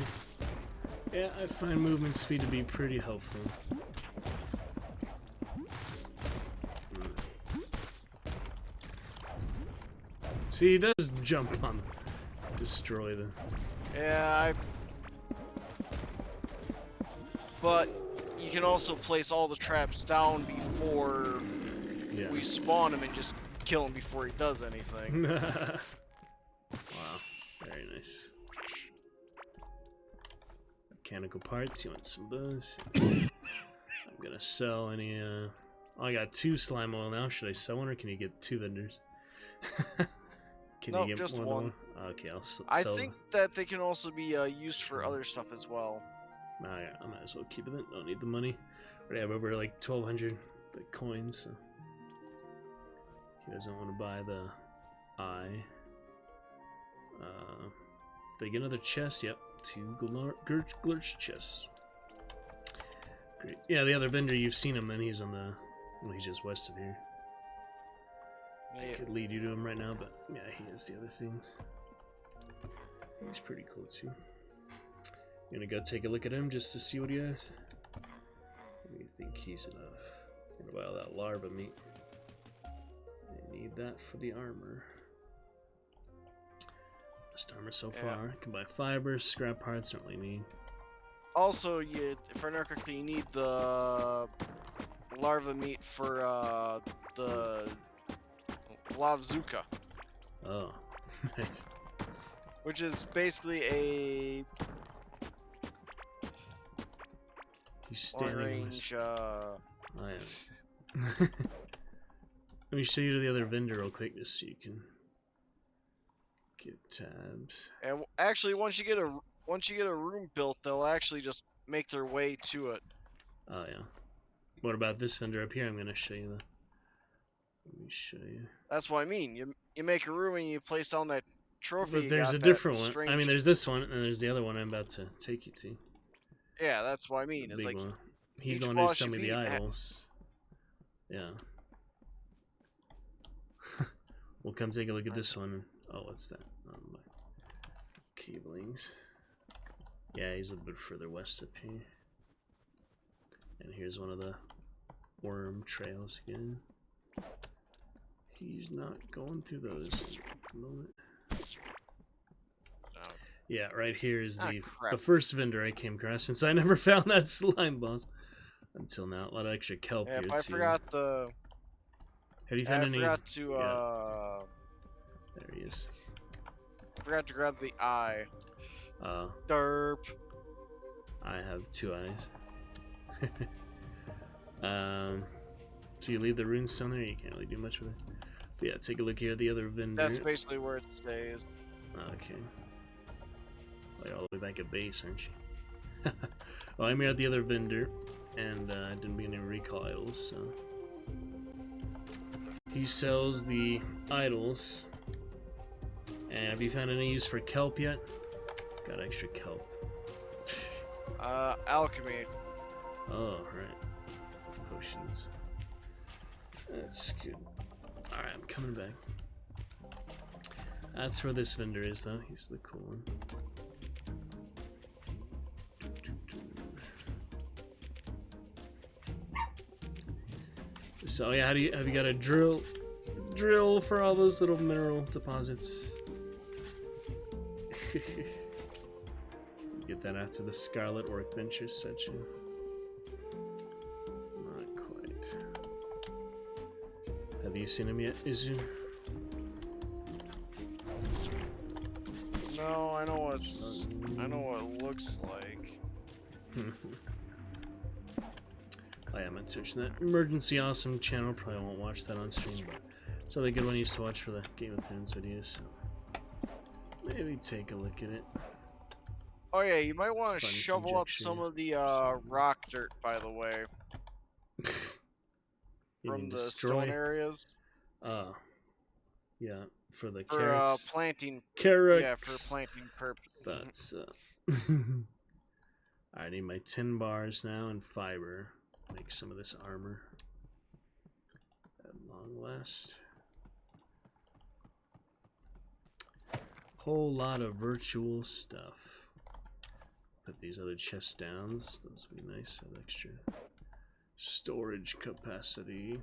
Yeah, I find movement speed to be pretty helpful. See, he does jump on, destroy the. Yeah, but you can also place all the traps down before Yeah. we spawn him and just kill him before he does anything. Wow, very nice. Mechanical parts, you want some of those? I'm gonna sell any, oh, I got 2 slime oil now. Should I sell one or can you get 2 vendors? Can Nope, you get just more than one. Okay, I'll sell. I think that they can also be used for other stuff as well. Nah, yeah, I might as well keep it then. Don't need the money. Already have over like 1,200 coins, so he doesn't want to buy the eye. They get another chest. Yep, 2 Glurch chests. Great. Yeah, the other vendor, you've seen him. Then he's on the. Well, he's just west of here. I could lead you to him right now, but yeah, he has the other things. He's pretty cool too. Gonna go take a look at him just to see what he has. What do you think he's enough? Gonna buy all that larva meat. I need that for the armor. Best armor so Yeah. far. Can buy fibers, scrap parts, don't really need. Also, if I remember correctly, you need the larva meat for the Lavzuka, Oh, nice. which is basically a He's standing in range. Oh, yeah. Let me show you to the other vendor real quick just so you can get tabs. And actually, once you get a room built, they'll actually just make their way to it. Oh yeah. What about this vendor up here? I'm gonna show you the. Let me show you. That's what I mean. You make a room and you place down that trophy. But you there's got a that different one. I strange- mean, there's this one, and there's the other one I'm about to take you to. Yeah, that's what I mean. The It's big like one. He's each the one who boss sent you me the beat ha- idols. Yeah. We'll come take a look at this one. Oh, what's that? Oh, my cablings. Yeah, he's a bit further west up here. And here's one of the worm trails again. He's not going through those at the moment. Oh, Yeah, right here is Ah, the crap. first vendor I came across, since I never found that slime boss until now. A lot of extra kelp yeah, here but I too. forgot the. Have you I found any? forgot to. Yeah, there he is. Forgot to grab the eye. Derp. I have 2 eyes. So you leave the runestone there, you can't really do much with it. But yeah, take a look here at the other vendor. That's basically where it stays. Okay. Well, you're all the way back at base, aren't you? Well, I'm here at the other vendor, and didn't be any recall idols, so... He sells the idols. And have you found any use for kelp yet? Got extra kelp. Alchemy. Oh, right. Potions. That's good. Alright, I'm coming back. That's where this vendor is, though. He's the cool one. So yeah, have you got a drill for all those little mineral deposits? Get that after the Scarlet Workbenches section. Not quite. Have you seen him yet, Izu? No, I know what it looks like. I am searching that Emergency Awesome channel. Probably won't watch that on stream, but it's a good one I used to watch for the Game of Thrones videos. So maybe take a look at it. Oh yeah, you might want to Fun shovel up conjecture. some of the rock dirt, by the way, You from mean the destroy? stone areas Yeah, for the for carrots. planting. Carrots. Yeah, for planting purposes. That's I need my 10 bars now and fiber. Make some of this armor at long last. Whole lot of virtual stuff. Put these other chests down. Those would be nice. Have extra storage capacity.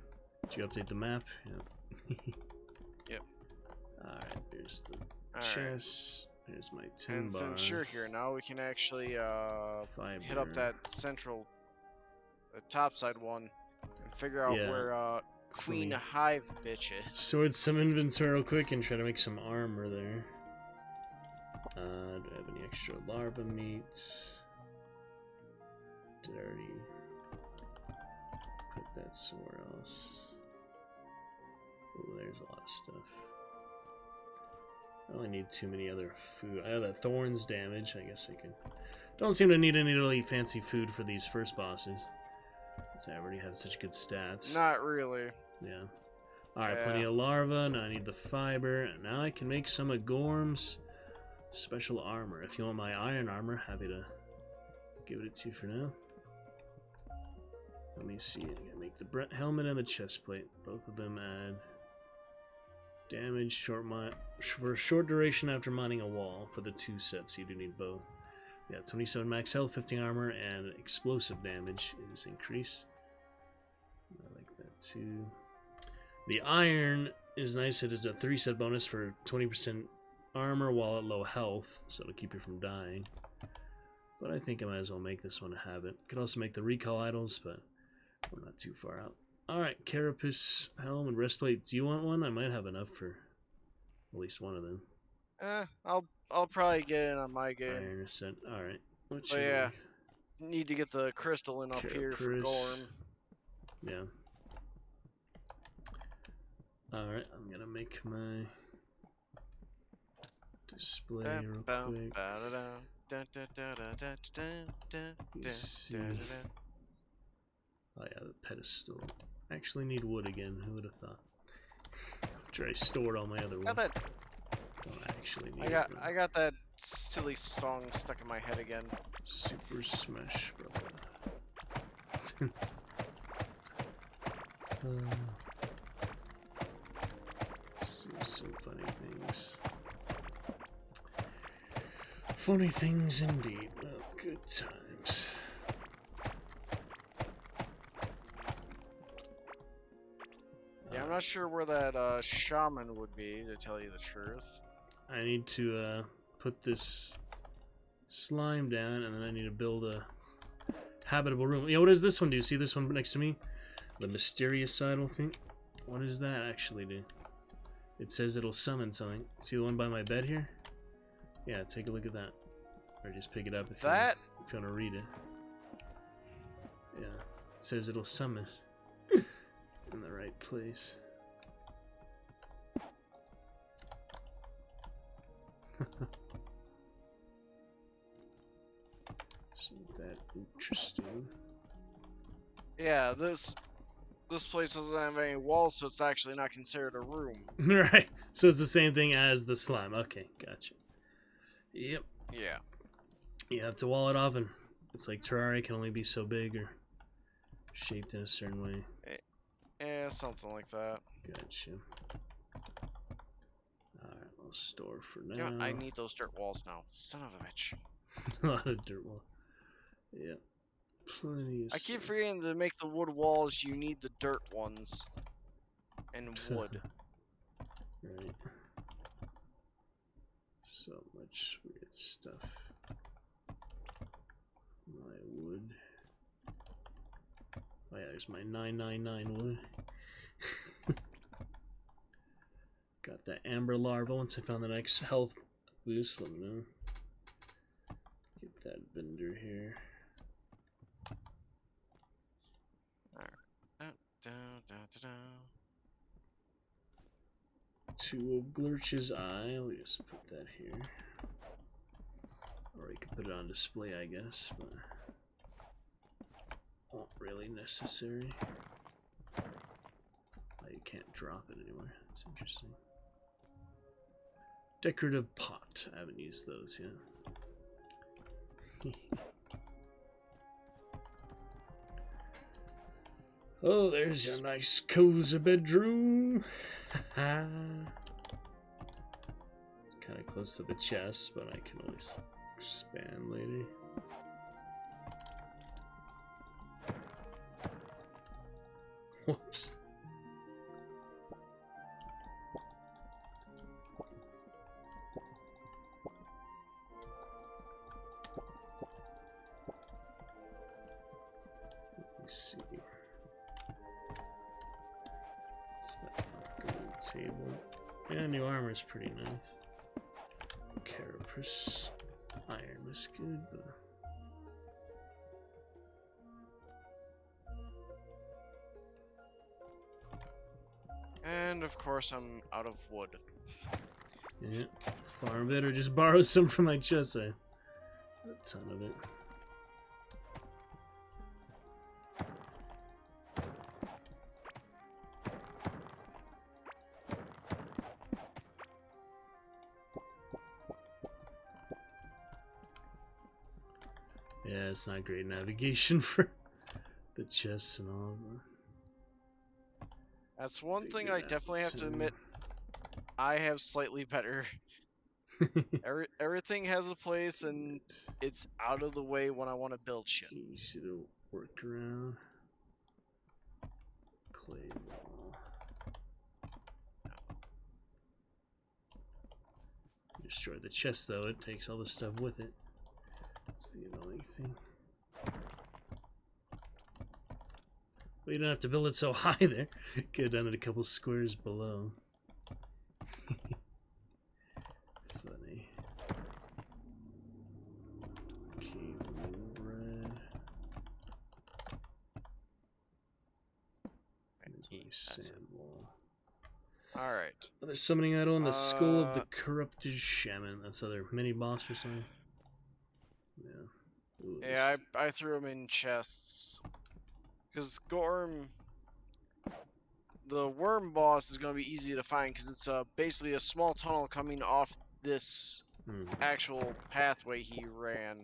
Did you update the map? Yep. Yep. Alright, there's the Alright. chest. There's my 10 And bars. since you're here now, we can actually hit up Fiber. that central, the topside one, and figure out Yeah. where Queen Something- Hive bitch is. Sort some inventory real quick and try to make some armor there. Do I have any extra larva meat? Did I already put that somewhere else? Oh, there's a lot of stuff. I only need too many other food. I have that thorns damage. I guess I could. Don't seem to need any really fancy food for these first bosses, since I already have such good stats. Not really. Yeah. Alright, Yeah. plenty of larva. Now I need the fiber. And now I can make some of Gorm's special armor. If you want my iron armor, happy to give it to you for now. Let me see. I gotta make the helmet and the chest plate. Both of them add damage for a short duration after mining a wall. For the 2 sets, you do need both. Yeah, 27 max health, 15 armor, and explosive damage is increased. I like that too. The iron is nice. It is a 3-set bonus for 20% armor while at low health, so it'll keep you from dying. But I think I might as well make this one a habit. Could also make the recall idols, but we're not too far out. Alright, Carapace helm and breastplate. Do you want one? I might have enough for at least one of them. I'll probably get in on my game. Iron set. Alright. What But should yeah, need to get the crystal in up here for Carapace. Gorm. Yeah. Alright, I'm gonna make my display real quick. You see. Oh yeah, the pedestal. Actually need wood again, who would have thought? After I stored all my other wood. Got that. Don't actually need I got that silly song stuck in my head again. Super Smash Brother. See some funny things. Funny things indeed. Well, good times. Yeah, I'm not sure where that shaman would be, to tell you the truth. I need to put this slime down, and then I need to build a habitable room. Yeah, what does this one do? See this one next to me? The mysterious sidle thing? What does that actually do? It says it'll summon something. See the one by my bed here? Yeah, take a look at that. Or just pick it up if you want to read it. Yeah, it says it'll summon in the right place. Isn't that interesting? Yeah, this place doesn't have any walls, so it's actually not considered a room. Right, so it's the same thing as the slime. Okay, gotcha. Yep. Yeah. You have to wall it off, and it's like Terraria can only be so big or shaped in a certain way. Yeah, something like that. Gotcha. Alright, I'll store for now. You know, I need those dirt walls now. Son of a bitch. A lot of dirt wall. Yep. Plenty of I keep stuff. forgetting to make the wood walls, you need the dirt ones. And wood. Right. So much weird stuff. My wood. Oh yeah, there's my 999 wood. Got that amber larva. Once I found the next health boost, let me know. Get that vendor here. Two of Glurch's eye. I'll just put that here. Or you could put it on display, I guess, but not really necessary. Oh, you can't drop it anywhere. That's interesting. Decorative pot. I haven't used those yet. Oh, there's your nice cozy bedroom. It's kind of close to the chest, but I can always expand later. Whoops. Let me see. What's that? Gold table. Yeah, new armor is pretty nice. Carapace. Iron was good, but And of course I'm out of wood. yeah, farm it or just borrow some from my chest. I have a ton of it. Yeah, it's not great navigation for the chests and all. That's one thing Figure I that definitely have to too. admit. I have slightly better. Everything has a place, and it's out of the way when I want to build shit. Easy to work around. Clay wall. Destroy the chest though, it takes all the stuff with it. That's the annoying thing. Well, you don't have to build it so high there. Could have done it a couple squares below. Funny. Cave bread. There's my sand wall. Alright. Oh, there's summoning idol in the skull of the corrupted shaman. That's other mini boss or something. Yeah. Ooh, Yeah, I threw them in chests. Because Gorm, the worm boss is going to be easy to find because it's basically a small tunnel coming off this actual pathway he ran.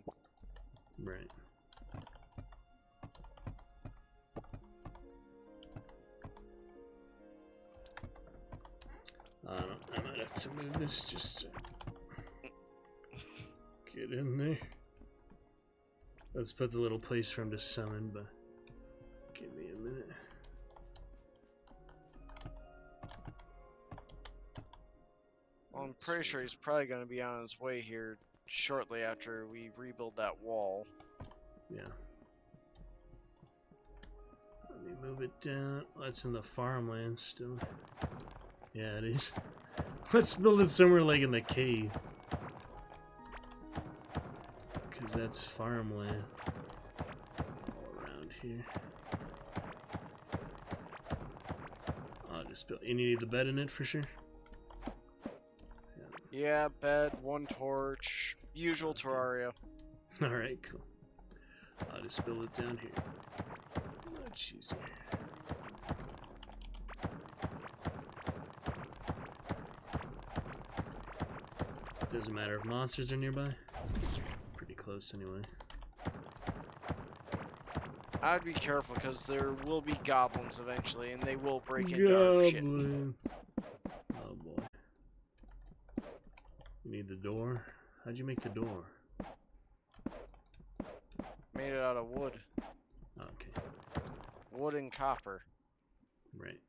Right. I don't know. I might have to move this just to get in there. Let's put the little place for him to summon, but give me a minute. Well, I'm pretty sure he's probably going to be on his way here shortly after we rebuild that wall. Yeah. Let me move it down. Oh, it's in the farmland still. Yeah, it is. Let's build it somewhere like in the cave. Because that's farmland. All around here. I'll just build. You need the bed in it for sure? Yeah, bed, 1 torch, usual Terraria. Alright, cool. I'll just build it down here. Much easier. Doesn't matter if monsters are nearby. Pretty close anyway. I'd be careful because there will be goblins eventually, and they will break into our shit. Goblin. Oh boy. You need the door? How'd you make the door? Made it out of wood. Okay, Wood and copper. right.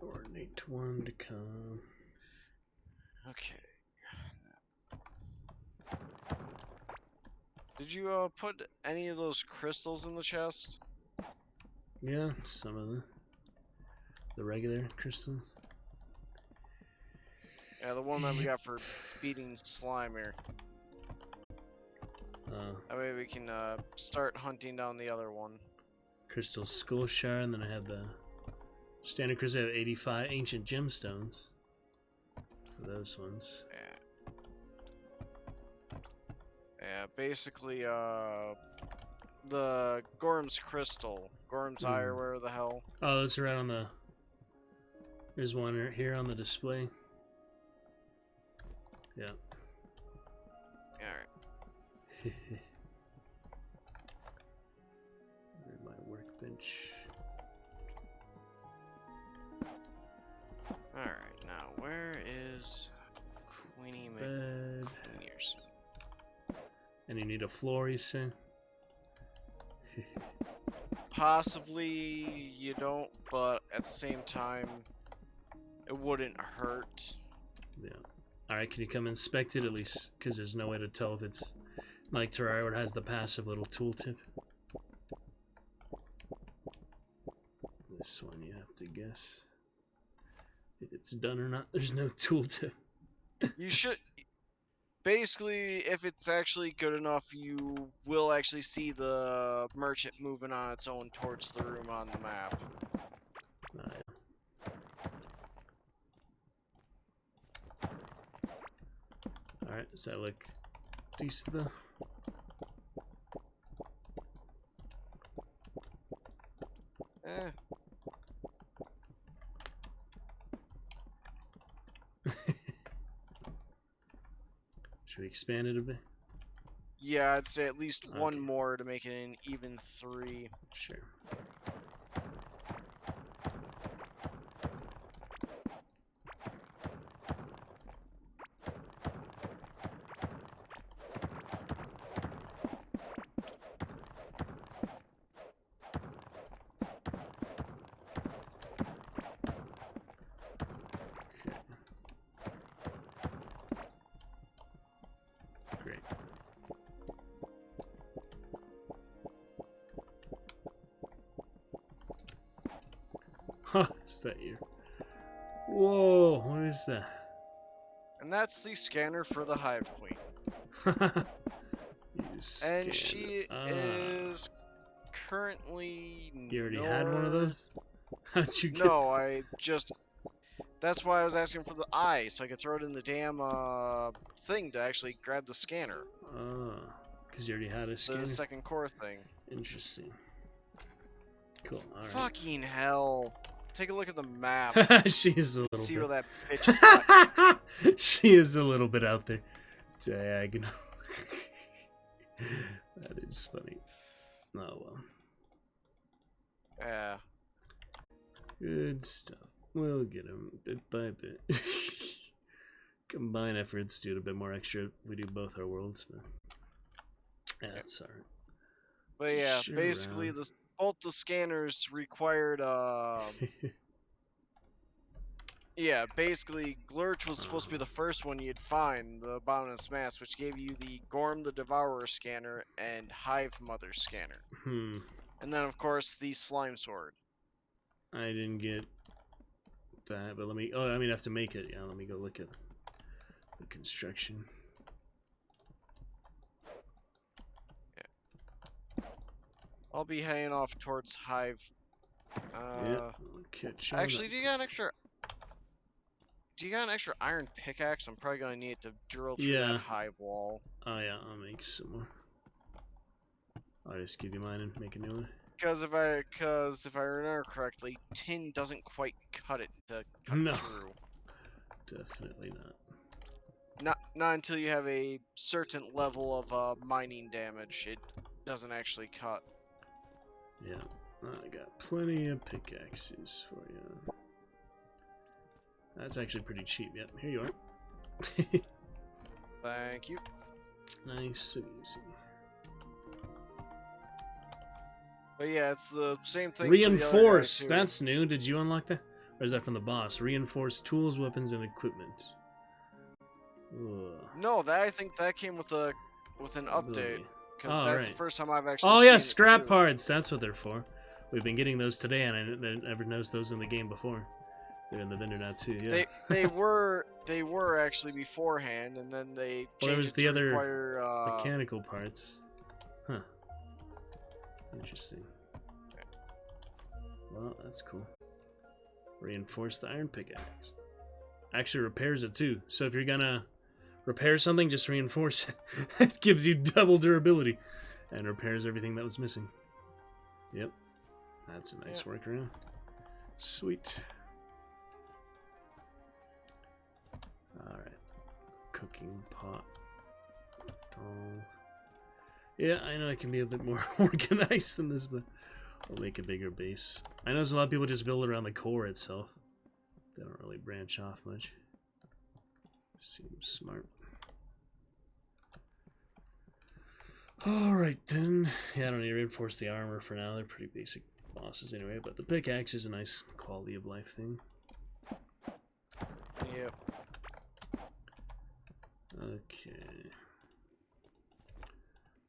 Ornate one to come. Okay. Did you put any of those crystals in the chest? Yeah, some of the regular crystals. Yeah, the one that we got for beating Slimer. That way we can start hunting down the other one. Crystal Skull Shard, and then I have the standard crystal. I have 85 ancient gemstones for those ones. Yeah. Yeah, basically, the Gorm's crystal, Gorm's eye, or where the hell. Oh, that's right on the. There's one right here on the display. Yeah. Alright. Where's my workbench? Alright, now where is Queenie Bed. McQueeniers? And you need a floor, you say? Possibly you don't, but at the same time, it wouldn't hurt. Yeah. Alright, can you come inspect it at least? Because there's no way to tell if it's like Terraria where it has the passive little tooltip. This one you have to guess if it's done or not. There's no tooltip. You should. Basically, if it's actually good enough, you will actually see the merchant moving on its own towards the room on the map. Ah, yeah. Alright, does that look decent though? Eh. Should we expand it a bit? Yeah, I'd say at least one Okay. more to make it an even 3. Sure. Okay. Great. Huh, is that you? Whoa, what is that? And that's the scanner for the Hive Queen. You And scanned she it. Ah, is currently. You already had one of those? How'd you get No, I just. That's why I was asking for the eye, so I could throw it in the damn thing to actually grab the scanner. Ah, because you already had a scanner? The second core thing. Interesting. Cool, alright. Fucking hell. Take a look at the map. She is a little See bit. where that bitch is at. She is a little bit out there. Diagonal. That is funny. Oh well. Yeah. Good stuff. We'll get him bit by bit. Combine efforts, do it a bit more extra. We do both our worlds, but yeah, that's alright. But yeah, Sure, basically both the scanners required yeah, basically Glurch was supposed to be the first one you'd find, the Abominous Mass, which gave you the Gorm the Devourer scanner and Hive Mother scanner. And then of course the Slime Sword. I didn't get that, but let me. Oh, I mean, I have to make it. Yeah, let me go look at the construction. I'll be heading off towards Hive. Yeah, catch on Actually, up. do you got an extra? Do you got an extra iron pickaxe? I'm probably gonna need it to drill through Yeah. that hive wall. Oh yeah, I'll make some more. I'll just give you mine and make a new one. Because if I remember correctly, tin doesn't quite cut it to cut No. through. Definitely not. Not until you have a certain level of mining damage. It doesn't actually cut. Yeah, I got plenty of pickaxes for you. That's actually pretty cheap. Yep, here you are. Thank you. Nice and easy. But yeah, it's the same thing. for the other guy, Reinforce. too. That's new. Did you unlock that? Or is that from the boss? Reinforce tools, weapons, and equipment. Ugh. No, I think that came with an update. Ability. Because Oh, that's right. the first time I've actually Oh seen yeah, it, scrap too. parts. That's what they're for. We've been getting those today, and I never noticed those in the game before. They're in the vendor now too. Yeah. They were actually beforehand, and then they Well, there changed was it the to other require mechanical parts. Huh. Interesting. Well, that's cool. Reinforce the iron pickaxe. Actually repairs it too. So if you're gonna repair something, just reinforce it. It gives you double durability and repairs everything that was missing. Yep. That's a nice workaround. Sweet. Alright. Cooking pot. Doll. Yeah, I know I can be a bit more organized than this, but I'll make a bigger base. I know there's a lot of people just build around the core itself. They don't really branch off much. Seems smart. Alright then. Yeah, I don't need to reinforce the armor for now. They're pretty basic bosses anyway, but the pickaxe is a nice quality of life thing. Yep. Okay.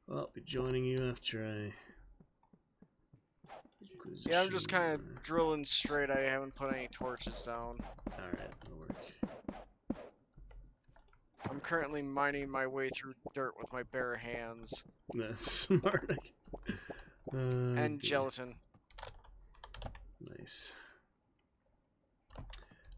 Well, I'll be joining you after I... Yeah, I'm just kind Acquisition. of drilling straight. I haven't put any torches down. Alright, that'll work. I'm currently mining my way through dirt with my bare hands That's smart, I guess. and Okay. gelatin. Nice.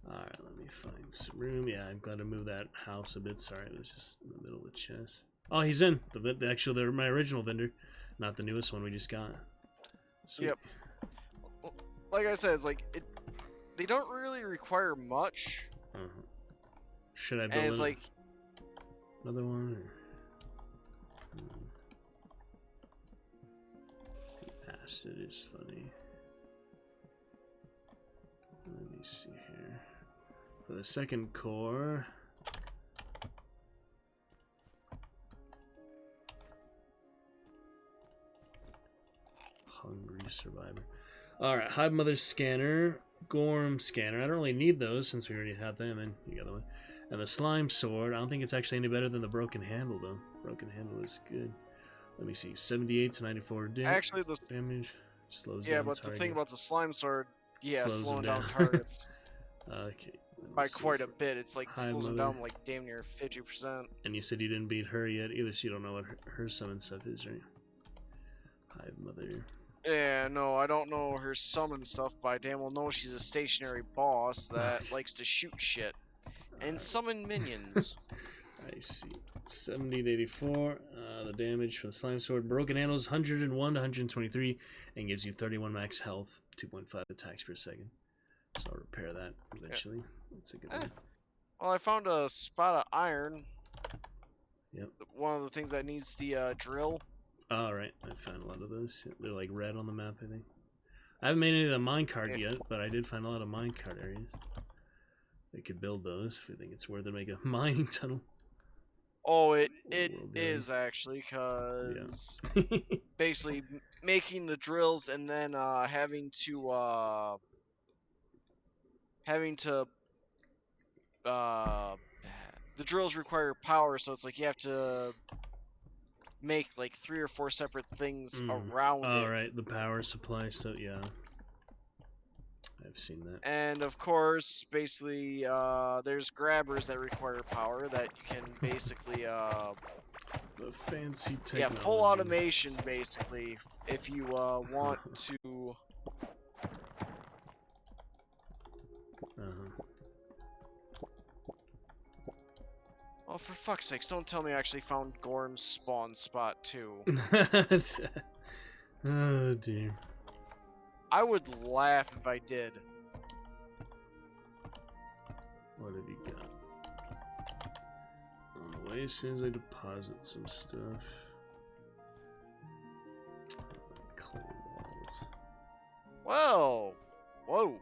Alright, let me find some room. Yeah, I'm glad to move that house a bit. Sorry, it was just in the middle of the chest. Oh, he's in. My original vendor, not the newest one we just got. Sweet. Yep. Like I said, it's like they don't really require much, Uh-huh. Should I and build it's like another one? Or... The acid is funny. Let me see here. For the second core. Hungry survivor. Alright, Hive Mother scanner, Gorm scanner. I don't really need those since we already have them, and you got the one. And the slime sword. I don't think it's actually any better than the broken handle though. Broken handle is good. Let me see, 78 to 94 actually the damage. Slows yeah, down but the target. thing about the slime sword, yeah, Slows slowing them down down. targets Okay. let me by see quite a for- bit. It's like Hive slows them Mother. down like damn near 50%. And you said you didn't beat her yet either, so you don't know what her summon stuff is, right? Hive Mother. Yeah, no, I don't know her summon stuff, but I damn well know she's a stationary boss that likes to shoot shit and summon minions. I see. 70 to 84. The damage for the slime sword. Broken handles 101 to 123 and gives you 31 max health, 2.5 attacks per second. So I'll repair that eventually. That's a good one. Well, I found a spot of iron. Yep. One of the things that needs the drill. Alright, I found a lot of those. They're like red on the map, I think. I haven't made any of the minecart yet, but I did find a lot of minecart areas. They could build those if you think it's worth it, make a mining tunnel. Oh, it Well, is actually, cause Yeah. basically making the drills and then having to the drills require power, so it's like you have to make like 3 or 4 separate things around All it. right, the power supply. So yeah, I've seen that. And of course, basically, there's grabbers that require power that you can basically, The fancy yeah, technology. full automation basically. If you want to, oh, for fuck's sakes! Don't tell me I actually found Gorm's spawn spot too. Oh dear. I would laugh if I did. What have you got? On the way, as soon as I deposit some stuff. Clay walls. Well, whoa.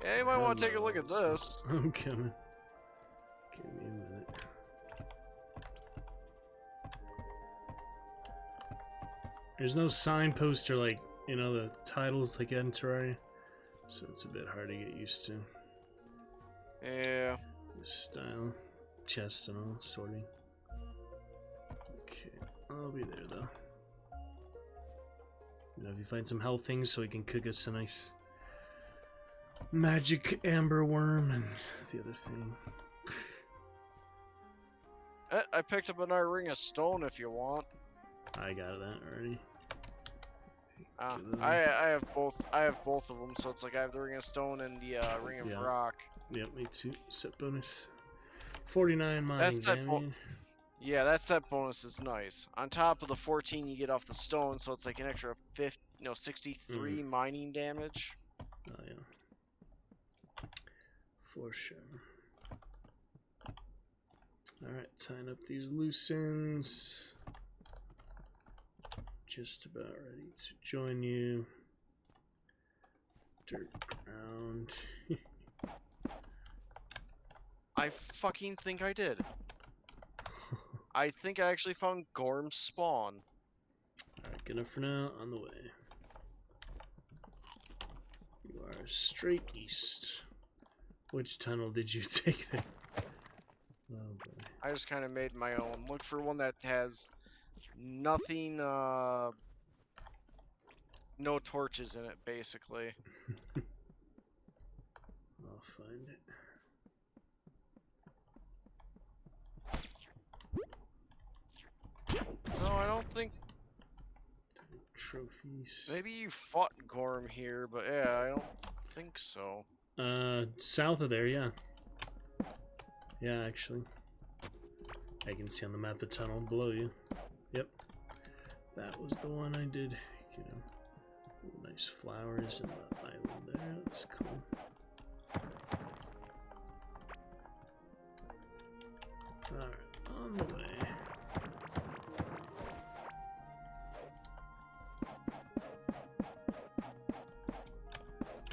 Yeah, you might want to take a look at this. I'm coming. Give me a minute. There's no signpost or like, you know, the titles like in Terraria, so it's a bit hard to get used to. Yeah. This style, chests and all, sorting. Okay, I'll be there though. You know, if you find some health things so we can cook us a nice magic amber worm and the other thing. I picked up another ring of stone if you want. I got that already. I have both. I have both of them, so it's like I have the ring of stone and the ring of Yeah. rock. Yep, me too. Set bonus. 49 mining That's that damage. Yeah, that set bonus is nice. On top of the 14 you get off the stone, so it's like an extra 63 mining damage. Oh yeah. For sure. Alright, tying up these loose ends. Just about ready to join you. Dirt ground. I fucking think I did. I think I actually found Gorm's spawn. Alright, good enough for now. On the way. You are straight east. Which tunnel did you take there? Oh boy. I just kind of made my own. Look for one that has nothing, no torches in it, basically. I'll find it. No, I don't think. Trophies. Maybe you fought Gorm here, but yeah, I don't think so. South of there, yeah. Yeah, actually. I can see on the map the tunnel below you. Yep. That was the one I did. You know, nice flowers and the island there. That's cool. Alright, on the way.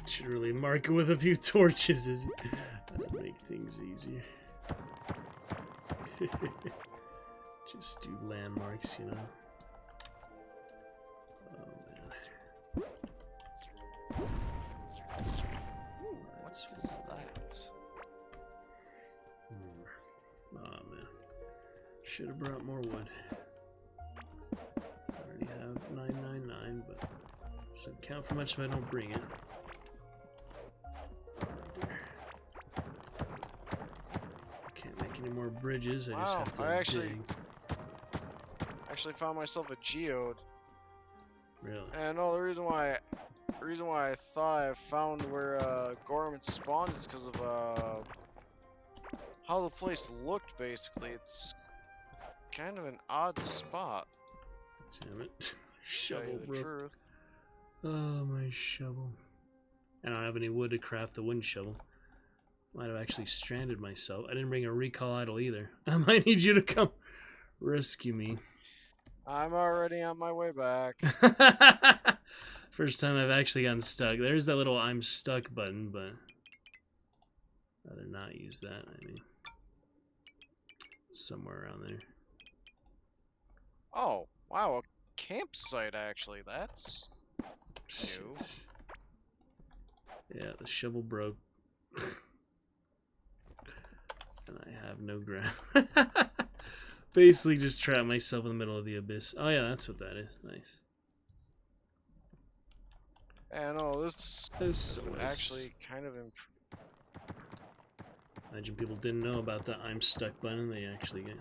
Should really mark it with a few torches, that'd make things easier. Just do landmarks, you know. Oh man. What is that? Oh man. Should have brought more wood. I already have 999, but doesn't count for much if I don't bring it. Can't make any more bridges. I just Wow, have to I actually dig. found myself a geode. Really? And no, the reason why I thought I found where Gorm had spawned is because of how the place looked. Basically, it's kind of an odd spot. Damn it. To Shovel tell you the broke. truth. Oh, my shovel. I don't have any wood to craft the wind shovel. Might have actually stranded myself. I didn't bring a recall idol either. I might need you to come rescue me. I'm already on my way back. First time I've actually gotten stuck. There's that little I'm stuck button, but I'd rather not use that. I mean, it's somewhere around there. Oh, wow, a campsite actually. That's new. Yeah, the shovel broke. And I have no ground. Basically just trapped myself in the middle of the abyss. Oh yeah, that's what that is. Nice. And oh, this This is was- actually kind of Imagine people didn't know about the I'm stuck button. They actually get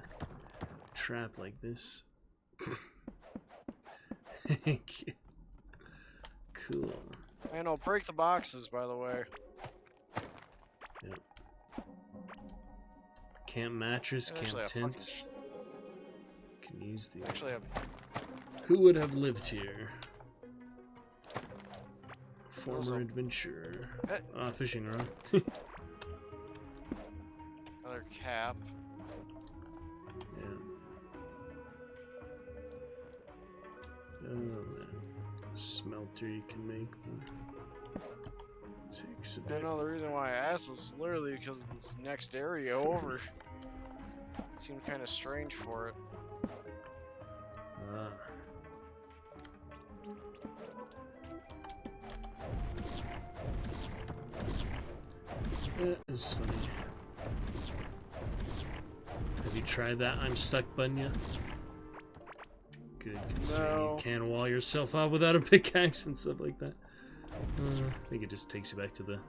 trapped like this. Cool. And I'll break the boxes, by the way. Yep. Camp mattress, And camp actually, I fucking tent. Can use the. actually have Who would have lived here? Former Also- adventurer. Eh. Fishing rod. another cap. Yeah. Oh man. Smelter you can make. Takes a I bit. know the reason why I asked was literally because of this next area over. It seemed kind of strange for it. Ah. That is funny. Have you tried that I'm stuck button yet? Good, considering No. you can wall yourself off without a pickaxe and stuff like that. I think it just takes you back to the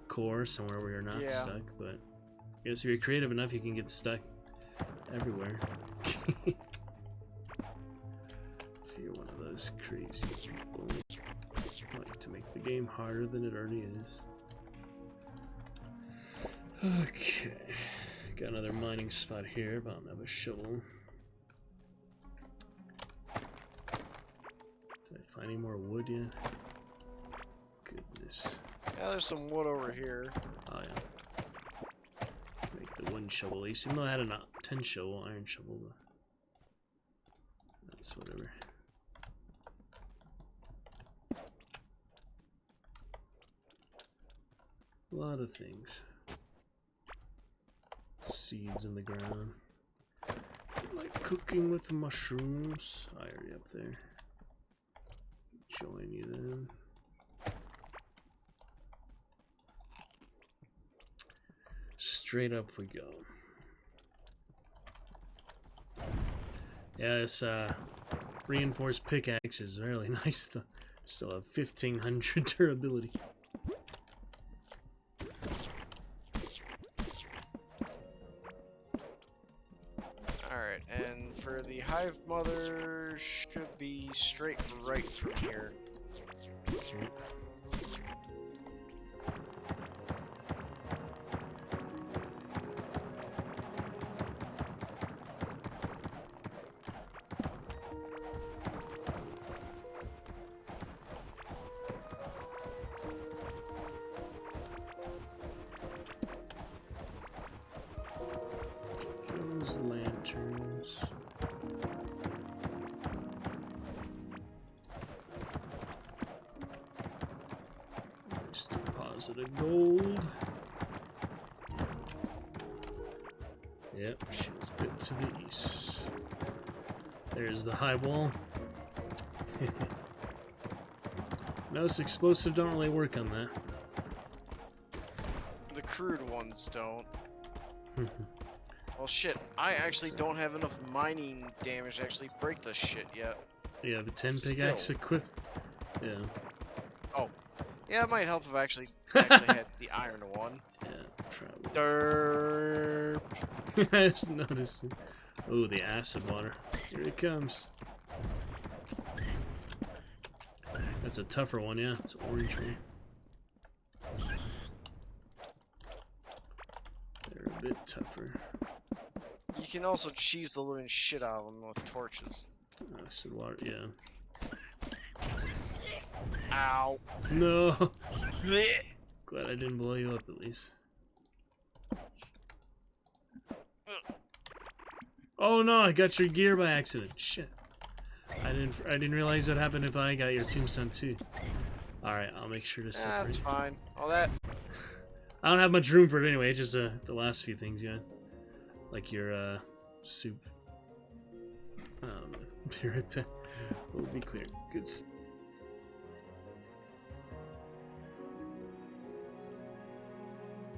core, somewhere where you're not Yeah. stuck, but I guess if you're creative enough, you can get stuck everywhere. If you're one of those crazy people who like to make the game harder than it already is. Okay, got another mining spot here, but I don't have a shovel. Did I find any more wood yet? Goodness. Yeah, there's some wood over here. Oh yeah. Make the one shovel ace. Even though I had a 10 shovel, iron shovel, but that's whatever. A lot of things. Seeds in the ground. Like cooking with mushrooms. I already up there. Join you then. Straight up we go. Yeah, this reinforced pickaxe is really nice though. Still have 1500 durability. Alright, and for the hive mother should be straight right from here. Okay. Those lanterns. Nice deposit of gold. Yep, she was a bit to the east. There's the high wall. Notice explosive don't really work on that. The crude ones don't. Well, shit, I actually don't have enough mining damage to actually break this shit yet. Yeah, the 10 pickaxe Still. equipped. Yeah, Yeah, it might help if I actually had the iron one. yeah, probably. Derp. I just noticed. Oh, the acid water. Here it comes. That's a tougher one, yeah. It's orange one. They're a bit tougher. You can also cheese the living shit out of them with torches. Acid water, yeah. Ow. No! Blech. Glad I didn't blow you up at least. Oh no, I got your gear by accident. Shit. I didn't realize what happened if I got your tombstone too. Alright, I'll make sure to separate. That's fine. All that. I don't have much room for it anyway, just the last few things, yeah. Like your soup. Be right back. We'll be clear. Good.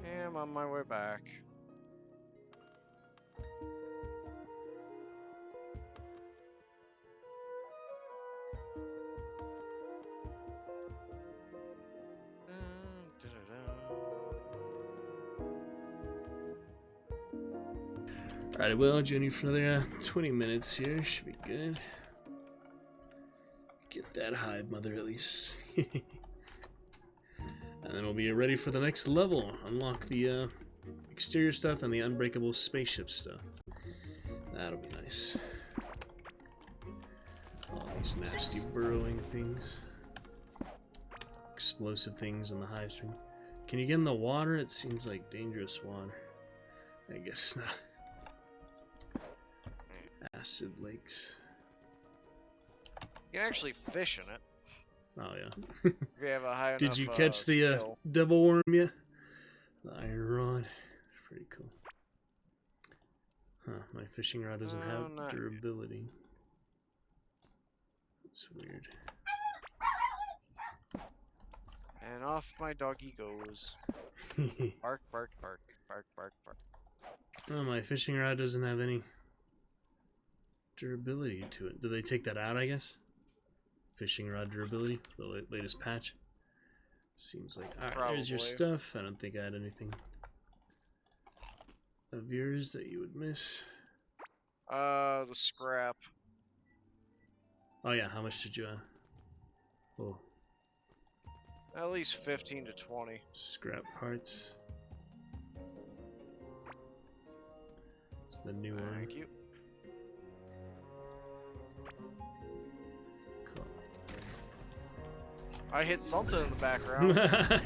Yeah, I'm on my way back. Alright, well, journey for another 20 minutes here. Should be good. Get that hive mother at least. And then we'll be ready for the next level. Unlock the exterior stuff and the unbreakable spaceship stuff. That'll be nice. All these nasty burrowing things. Explosive things in the hive stream. Can you get in the water? It seems like dangerous water. I guess not. Acid lakes. You can actually fish in it. Oh yeah. If you have a high enough Did you catch the skill. devil worm yet? The iron rod. Pretty cool. Huh, my fishing rod doesn't have not durability. That's weird. And off my doggy goes. Bark, bark, bark, bark, bark, bark. Oh, my fishing rod doesn't have any durability to it. Do they take that out, I guess? Fishing rod durability? The latest patch? Seems like... Alright, there's your Probably. stuff. I don't think I had anything of yours that you would miss. The scrap. Oh yeah, how much did you oh, At least 15 to 20. scrap parts. It's the new one. Thank you. Cool. I hit something in the background. Yeah.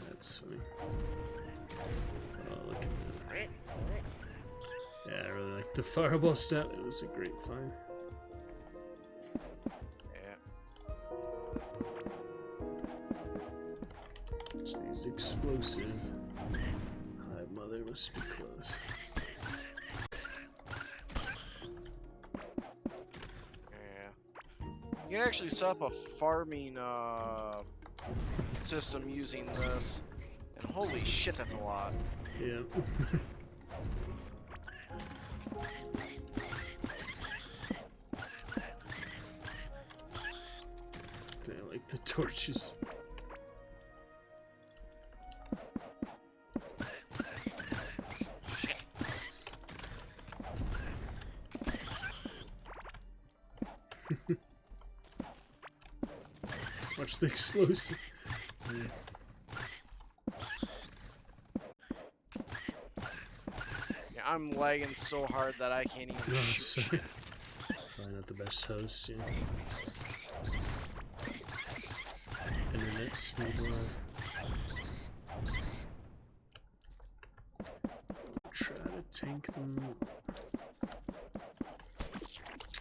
That's funny. Oh, look at that. Yeah, I really like the fireball stat. It was a great find. Yeah. It's these explosive. Hive mother must be close. Yeah. You can actually set up a farming system using this. And holy shit, that's a lot. Yeah. I like the torches. Watch the explosive. Yeah. Yeah, I'm lagging so hard that I can't even Oh, shoot. sorry. Probably not the best host, yeah. Internet speed try to tank them.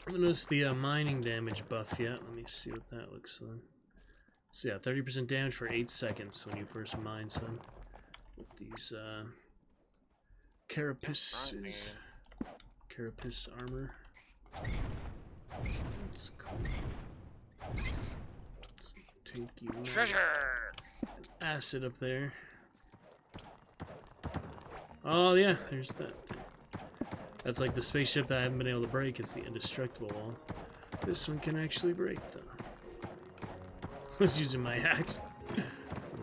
I haven't noticed the mining damage buff yet. Let me see what that looks like. So yeah, 30% damage for 8 seconds when you first mine some. With these carapaces. Carapace armor. That's cool. Let's take you out. Treasure! Acid up there. Oh yeah, there's that thing. That's like the spaceship that I haven't been able to break. It's the indestructible wall. This one can actually break though. I was using my axe.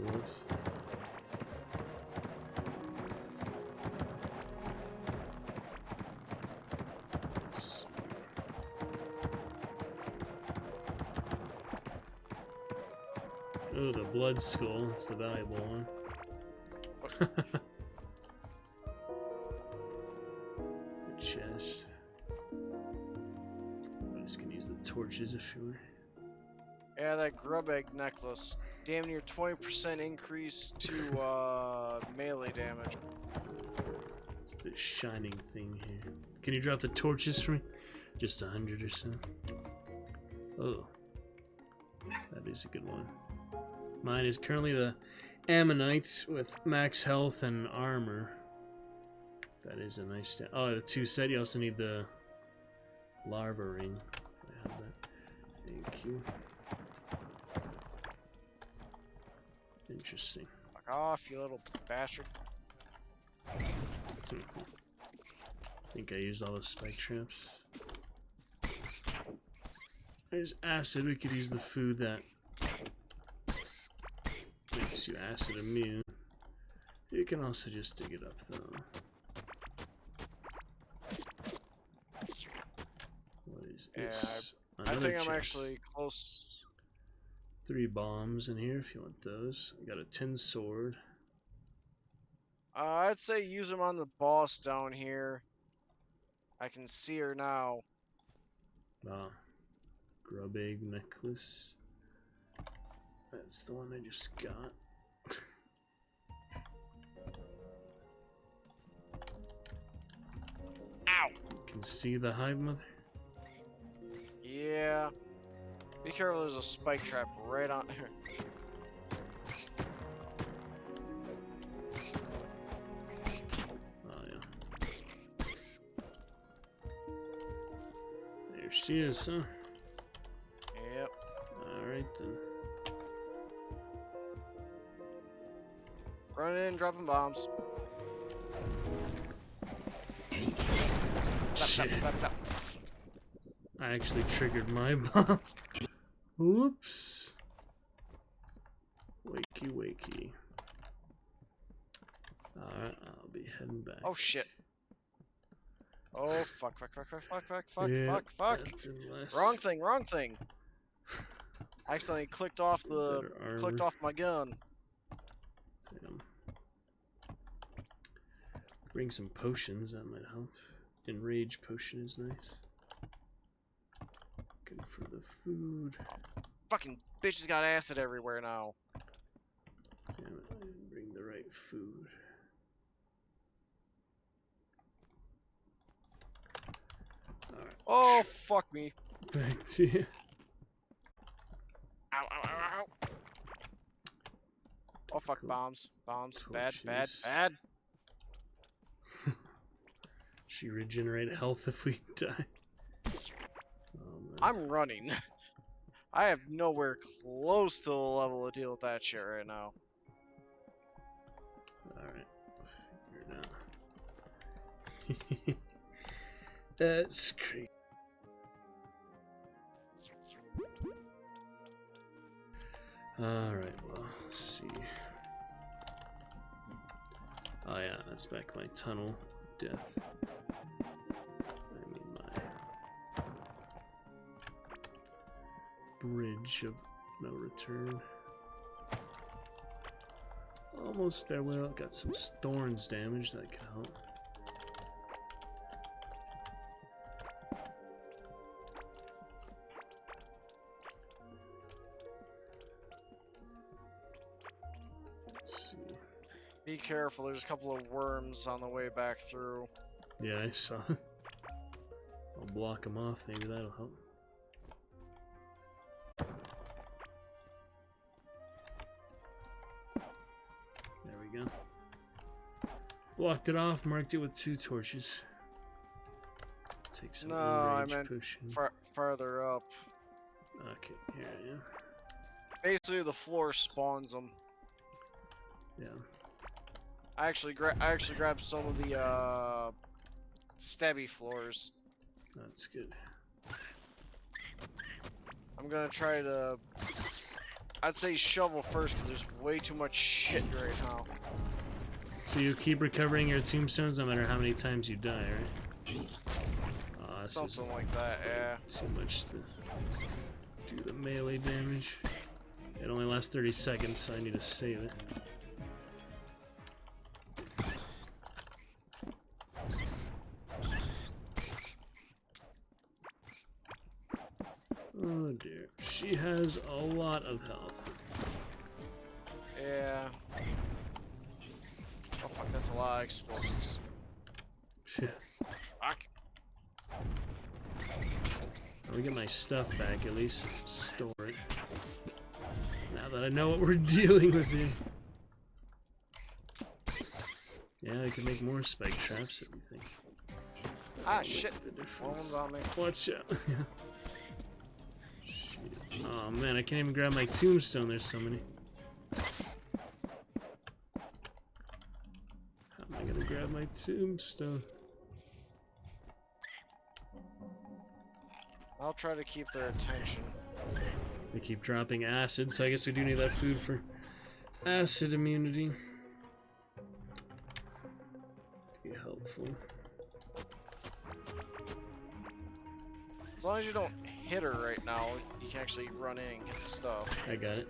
Whoops. Oh, the blood skull. That's the valuable one. The chest. I'm just gonna use the torches if you were. Yeah, that grub egg necklace. Damn near 20% increase to melee damage. It's the shining thing here. Can you drop the torches for me? Just 100 or so. Oh. That is a good one. Mine is currently the Ammonite with max health and armor. That is a nice. Oh, the 2 set. You also need the larva ring. If I have that. Thank you. Interesting. Fuck off, you little bastard. I think I used all the spike traps. There's acid. We could use the food that makes you acid immune. You can also just dig it up though. What is this? I Another think I'm chest. actually close. 3 bombs in here if you want those. I got a tin sword. I'd say use them on the boss down here. I can see her now. Ah, grub egg necklace. That's the one I just got. Ow! You can see the hive mother. Yeah. Be careful, there's a spike trap right on here. Oh yeah. There she is, huh? Yep. Alright then. Running in, dropping bombs. Shit. I actually triggered my bomb. Whoops. Wakey wakey. Alright, I'll be heading back. Oh shit. Oh fuck. Yeah, Fuck. that's unless- Wrong thing. I accidentally clicked off Better armor. my gun. Damn. Bring some potions, that might help. Enrage potion is nice. Looking for the food. Fucking bitches got acid everywhere now. Damn it, I didn't bring the right food. Alright, Oh fuck me. back to you. Ow. Oh fuck, Cool. bombs. Bad. Torches. She regenerate health if we die. Oh, man. I'm running. I have nowhere close to the level to deal with that shit right now. Alright, figure it out. That's crazy. Alright, well, let's see. Oh yeah, that's back my tunnel of death. I mean my bridge of no return. Almost there, Will. Got some thorns damage that could help. Let's see. Be careful, there's a couple of worms on the way back through. Yeah, I saw it. I'll block them off, maybe that'll help. There we go. Blocked it off, marked it with 2 torches. Take some No, I enrage meant potion. farther up. Okay, here I am. Basically, the floor spawns them. Yeah. I actually grabbed some of the stabby floors. That's good. I'm gonna try to. I'd say shovel first because there's way too much shit right now. So you keep recovering your tombstones no matter how many times you die, right? This Something is like that, yeah. too much to do the melee damage. It only lasts 30 seconds, so I need to save it. Oh dear. She has a lot of health. Yeah. Oh fuck, that's a lot of explosives. Shit. Fuck. I'll get my stuff back, at least store it. Now that I know what we're dealing with here. Yeah, I can make more spike traps if you think. Ah, shit. The One difference. one's on me. Watch out. Shit. Oh man, I can't even grab my tombstone. There's so many. How am I gonna grab my tombstone? I'll try to keep their attention. They keep dropping acid, so I guess we do need that food for acid immunity. Be helpful. As long as you don't hit her right now, you can actually run in and get the stuff. I got it.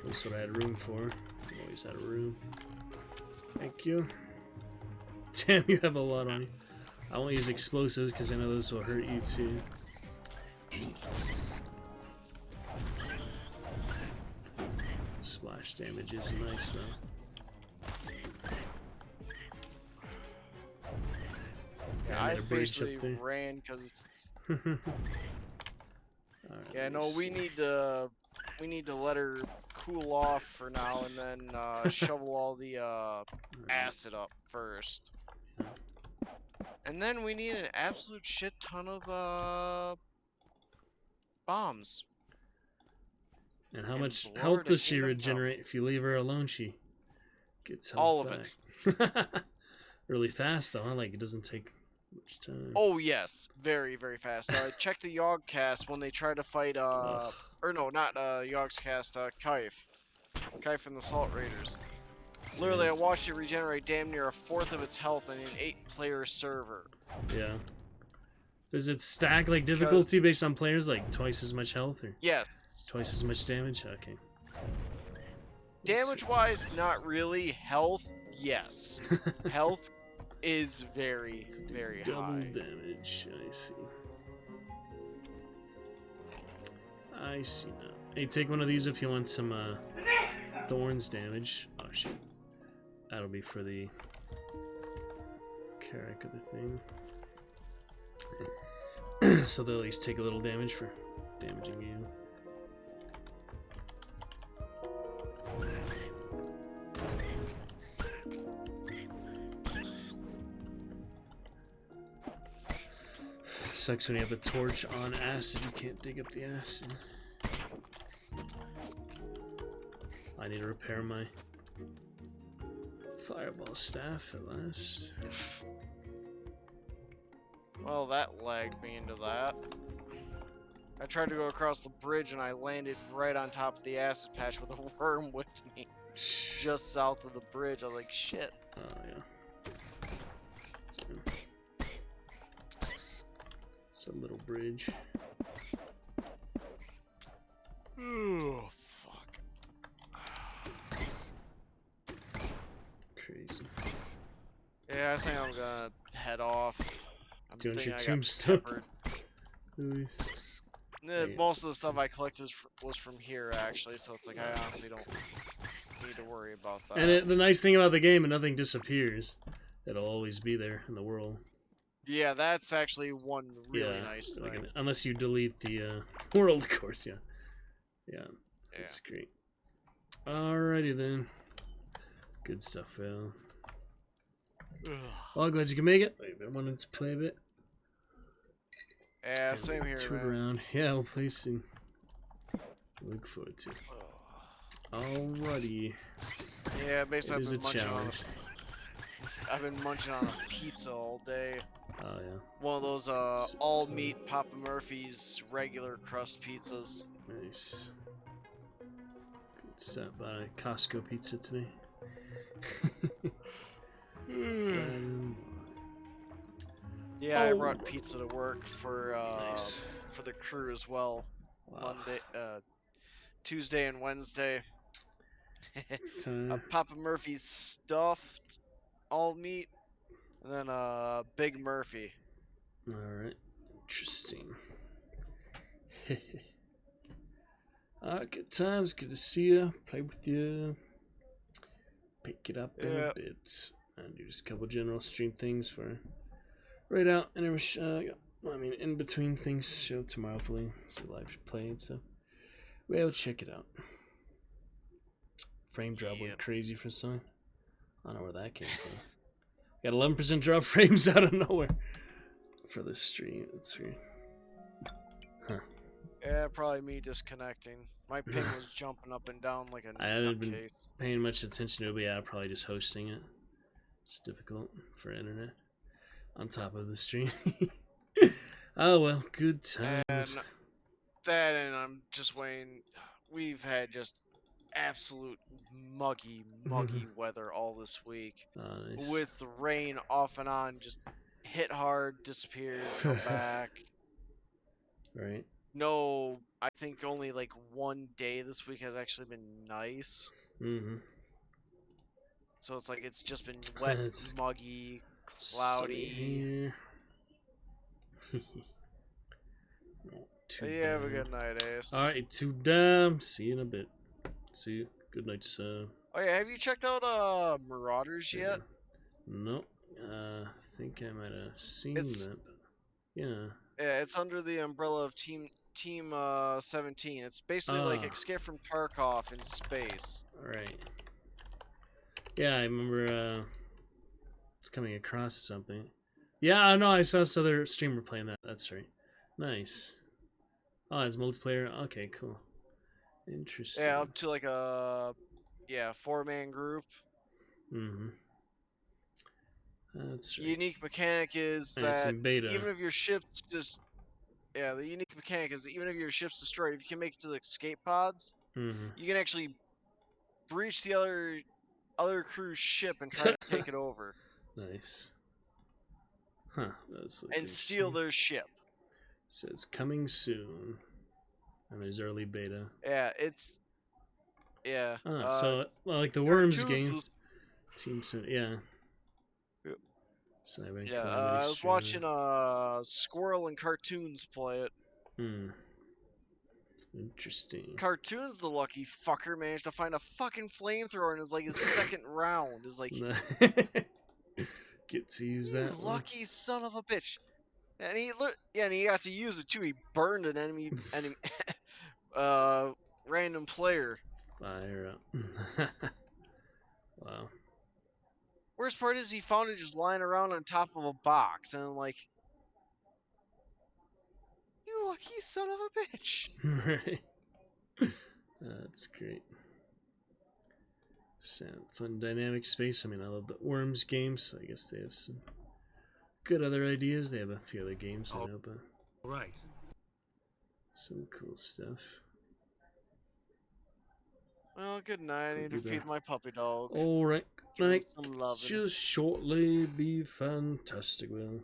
That's what I had room for. Always had a room. Thank you. Damn, you have a lot on you. I won't use explosives because I know those will hurt you too. Splash damage is nice though. Yeah, I I made a bridge up basically there. ran because Alright, yeah, no, let's we see. need to let her cool off for now, and then shovel all the acid up first, and then we need an absolute shit ton of bombs. And how and much blow her health to does she kingdom come. regenerate if you leave her alone? She gets health All of back. it. Really fast though, huh? Like it doesn't take much time. Oh yes, very very fast. Check the Yogcast when they try to fight Ugh. or no, not Yog's cast, Kaif and the Salt Raiders. Literally, I watched it regenerate damn near a fourth of its health in an 8-player server. Yeah. Does it stack like difficulty based on players, like twice as much health or Yes. twice as much damage? Okay. Damage-wise, not really. Health, yes. Health is very, very Double high. damage. I see. I see now. Hey, take one of these if you want some thorns damage. Oh shit. That'll be for the Carrack of the thing. So they'll at least take a little damage for damaging you. Sucks when you have a torch on acid, you can't dig up the acid. I need to repair my fireball staff at last. Well, that lagged me into that. I tried to go across the bridge and I landed right on top of the acid patch with a worm with me. Just south of the bridge. I was like, shit. Oh yeah. It's a little bridge. Oh, fuck. Crazy. Yeah, I think I'm gonna head off. I'm Do you want thinking your I got tombstone? peppered. Luis? Most of the stuff I collected was from here, actually, so it's like I honestly don't need to worry about that. And the nice thing about the game, and nothing disappears. It'll always be there in the world. Yeah, that's actually one really Yeah, nice like thing. unless you delete the world, of course. Yeah. Yeah. Yeah. That's great. Alrighty then. Good stuff, Phil. Well, glad you can make it. I've been wanting to play a bit. Yeah, same here, Tour man. around. Yeah, we'll play soon. Look forward to it. Alrighty. Yeah, basically It is a challenge. I've been munching on a pizza all day. Oh yeah. One of those all meat Papa Murphy's regular crust pizzas. Nice. Good set by Costco pizza today. Yeah, I Oh. brought pizza to work for Nice. for the crew as well. Wow. Monday, Tuesday and Wednesday. Time. Papa Murphy's stuffed all meat, and then Big Murphy. Alright. Interesting. Alright, good times. Good to see you. Play with you. Pick it up in a Yep. bit. And do just a couple general stream things for right out and in between things. Show tomorrow, hopefully. See live play and stuff. Well, check it out. Frame drop went crazy for some. I don't know where that came from. Got 11% drop frames out of nowhere for this stream. That's weird. Huh. Yeah, probably me disconnecting. My ping was jumping up and down like a I haven't been nutcase. paying much attention to it, but yeah, probably just hosting it. It's difficult for internet on top of the stream. Oh well, good times. And that, and I'm just waiting. We've had just absolute muggy weather all this week. Oh, nice. With the rain off and on, just hit hard, disappeared, come back. Right. No, I think only like one day this week has actually been nice. Mm-hmm. So it's like it's just been wet, It's muggy, sunny cloudy. here. Not too But yeah, have a bad. good night, Ace. Alright, too damn. See you in a bit. See you. Good night, sir. Oh yeah, have you checked out Marauders yet? Nope. I think I might have seen It's- that. But yeah. Yeah, it's under the umbrella of Team 17. It's basically like Ah. Escape from Tarkov in space. Alright. Yeah, I remember coming across something. Yeah, no, I saw this other streamer playing that. That's right. Nice. Oh, it's multiplayer. Okay, cool. Interesting. Yeah, up to like a 4-man group. Mm-hmm. That's right. Unique mechanic is And it's that in beta. even if your ship's just the unique mechanic is that even if your ship's destroyed, if you can make it to the escape pods, Mm-hmm. you can actually breach the other crew's ship and try to take it over Nice. Huh. That's and steal their ship. Says coming soon. And there's early beta. Yeah, it's So well, like the Worms Cartoons game was- seems to yeah. Yep. So I Yeah, I was watching Squirrel and Cartoons play it. Hmm. Interesting. Cartoons, the lucky fucker, managed to find a fucking flamethrower in his second round. Is like, Get to use you that. one. lucky son of a bitch. And he and he got to use it too. He burned an enemy random player. Fire up. Wow. Worst part is he found it just lying around on top of a box, and I'm like, you lucky son of a bitch. Right. That's great. Sound fun dynamic space. I mean, I love the Worms games, so I guess they have some good other ideas. They have a few other games, I know, but Right. some cool stuff. Well, good night. I need to do feed that. my puppy dog. Alright, Give him night. some loving. Just shortly be fantastic, Will.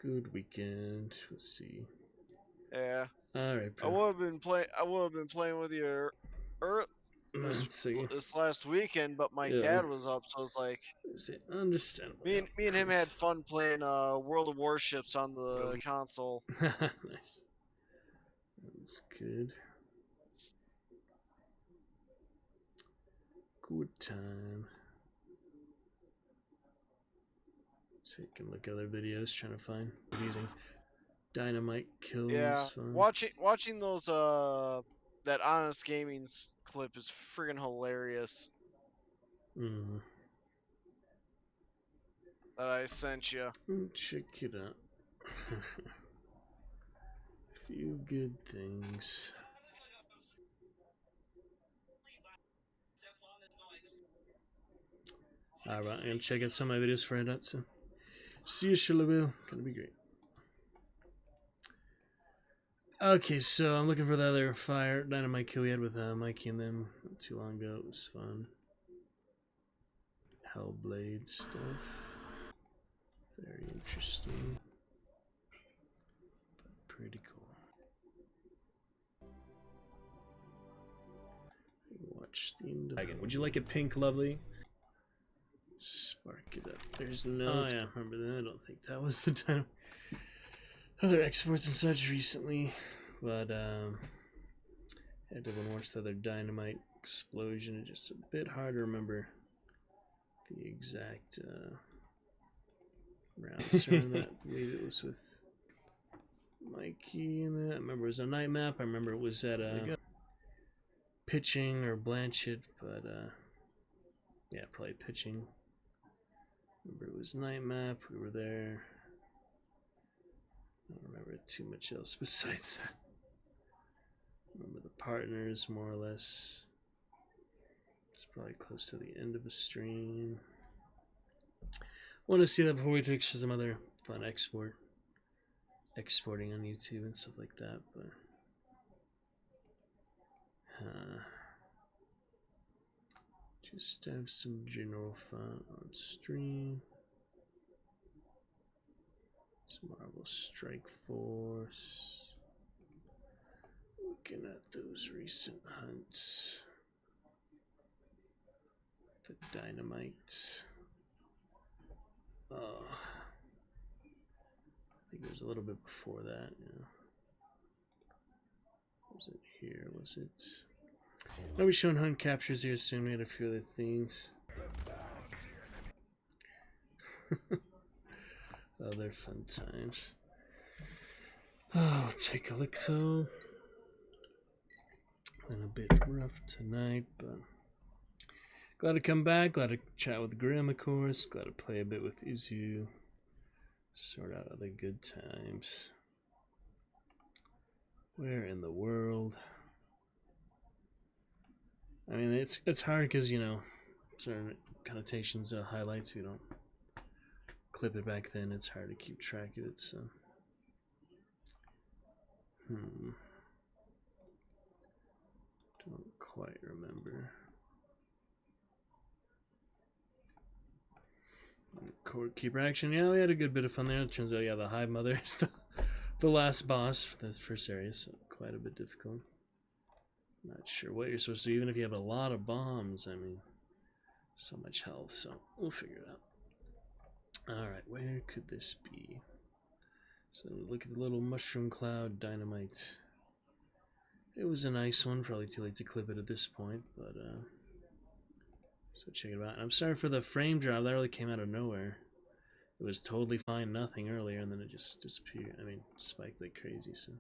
Good weekend. Let's see. Yeah. Alright, I would have been playing with you let's see. this last weekend, but my Yeah. dad was up, so it's like Is it understandable? me and him had fun playing World of Warships on the console. Nice. That's good. Good time. Take a look at other videos, trying to find using dynamite kills. Yeah, fun. watching those that Honest Gaming clip is friggin' hilarious Mhm. that I sent you. Check it out. Few good things. Alright, I'm gonna check out some of my videos for that soon. See you, Shalabil. Gonna be great. Okay, so I'm looking for the other fire dynamite kill we had with Mikey and them not too long ago. It was fun. Hellblade stuff. Very interesting. Pretty cool. Watch the end of it. Would you like it pink, lovely? Spark it up. There's no. Oh yeah, remember that? I don't think that was the time. Other exports and such recently, but I did want to watch the other dynamite explosion. It's just a bit hard to remember the exact rounds during that. I believe it was with Mikey and that. I remember it was a night map. I remember it was at pitching or Blanchett, but Yeah, probably pitching. Remember it was night map, we were there. I don't remember too much else besides that. Remember the partners more or less. It's probably close to the end of a stream. Want to see that before we take some other fun exporting on YouTube and stuff like that, but just have some general fun on stream. Some Marvel Strike Force. Looking at those recent hunts. The Dynamite. Oh, I think it was a little bit before that. Yeah. Was it here? Was it? I'll be showing hunt captures here soon. We had a few other things. Other fun times. Oh, I'll take a look though. Been a bit rough tonight, but glad to come back. Glad to chat with Grim, of course. Glad to play a bit with Izu. Sort out other good times. Where in the world? I mean, it's hard because, you know, certain connotations, highlights, we don't clip it back then. It's hard to keep track of it, so. Don't quite remember. Core keeper action. Yeah, we had a good bit of fun there. It turns out, yeah, the Hive Mother is the last boss for the first area, so quite a bit difficult. Not sure what you're supposed to do, even if you have a lot of bombs. I mean, so much health, so we'll figure it out. Alright, where could this be? So look at the little mushroom cloud dynamite. It was a nice one, probably too late to clip it at this point, but so check it out. And I'm sorry for the frame drop, that really came out of nowhere. It was totally fine, nothing earlier, and then it just disappeared. I mean, spiked like crazy, so.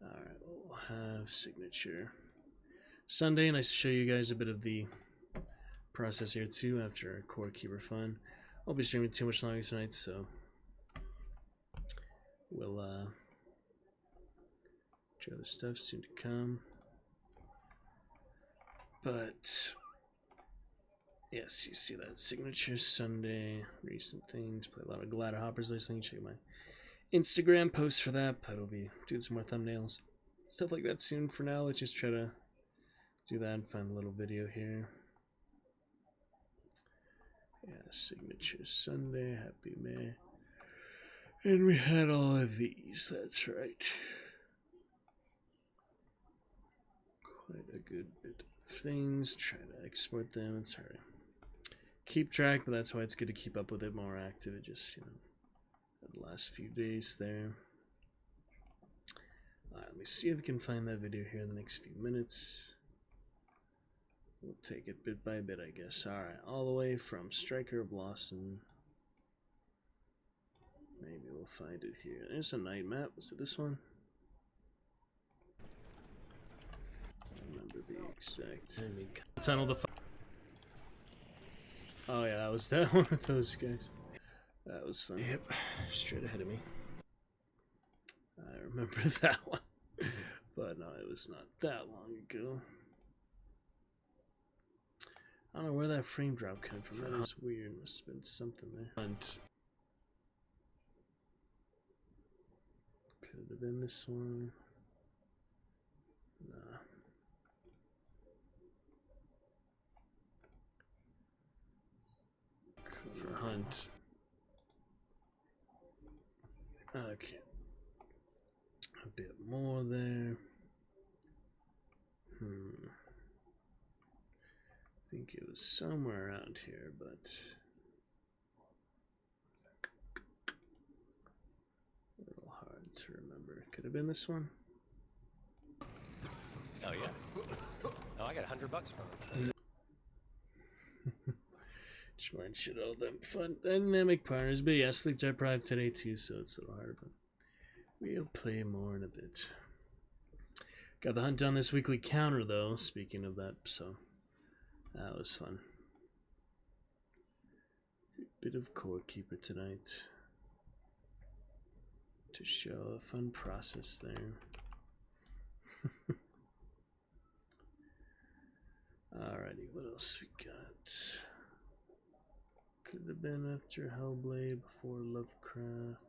Alright, we'll have signature. Sunday, nice to show you guys a bit of the process here too after Core Keeper fun. I'll be streaming too much longer tonight, so we'll try other stuff soon to come. But yes, you see that signature Sunday, recent things, play a lot of Glider Hoppers recently. Check my Instagram post for that, but I'll be doing some more thumbnails, stuff like that soon. For now, let's just try to do that and find a little video here. Yeah, signature Sunday, happy May. And we had all of these, that's right. Quite a good bit of things, try to export them, it's hard to keep track, but that's why it's good to keep up with it more active. It just, you know, the last few days there. Alright, let me see if we can find that video here in the next few minutes. We'll take it bit by bit, I guess. Alright, all the way from Striker Blossom. Maybe we'll find it here. There's a night map. Was it this one? I don't remember the exact tunnel. Oh yeah, that was that one of those guys. That was fun. Yep, straight ahead of me. I remember that one. But no, it was not that long ago. I don't know where that frame drop came from. That is weird. Must have been something there. And could have been this one. Nah. Cover hunt. Okay. A bit more there. I think it was somewhere around here, but a little hard to remember. Could have been this one. Oh yeah. Oh, I got $100 from it. Just mentioned all them fun dynamic partners, but yeah, sleep deprived today too, so it's a little hard, but we'll play more in a bit. Got the hunt done this weekly counter though, speaking of that, so That was fun. Bit of core keeper tonight to show a fun process there. Alrighty, what else we got? Could have been after Hellblade, before Lovecraft.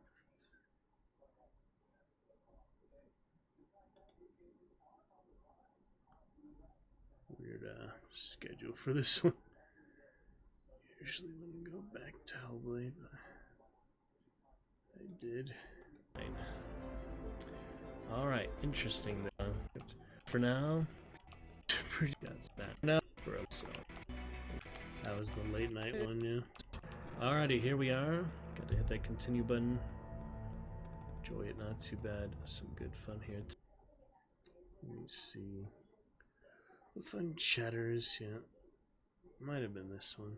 Weird schedule for this one. Usually wouldn't go back to Hellblade, but I did. Alright, interesting though. For now, pretty that's bad. Now for us, so that was the late night one, yeah. Alrighty, here we are. Gotta hit that continue button. Enjoy it, not too bad. Some good fun here. Let me see. The fun chatters, yeah. Might have been this one.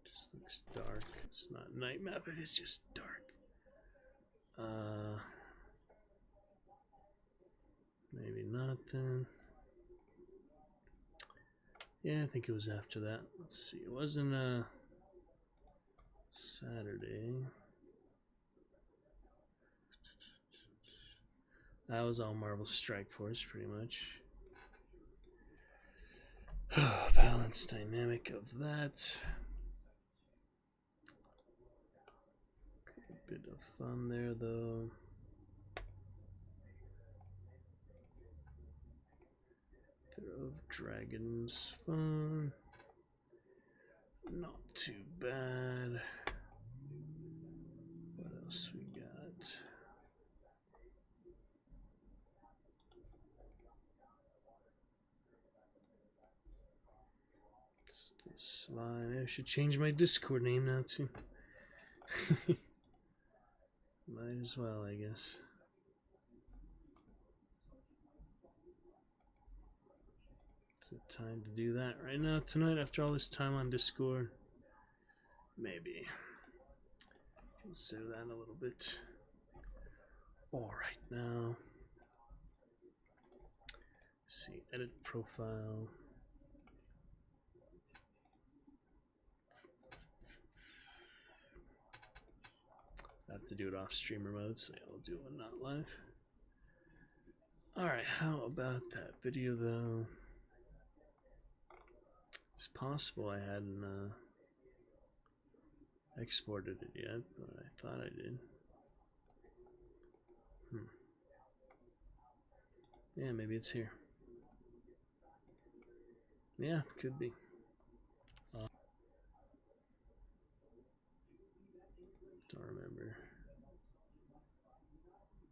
Just looks dark. It's not night map, it's just dark. Maybe not then. Yeah, I think it was after that. Let's see. It wasn't Saturday. That was all Marvel Strike Force, pretty much. Balance dynamic of that. A bit of fun there, though. There of Dragons fun. Not too bad. What else we got? Still slime. I should change my Discord name now too. Might as well, I guess. It's the time to do that right now, tonight, after all this time on Discord. Maybe. Consider that a little bit. Alright, now. Let's see, edit profile. I have to do it off streamer mode, so I'll do it not live. Alright, how about that video though? It's possible I hadn't exported it yet, but I thought I did. Yeah, maybe it's here. Yeah, could be. Don't remember.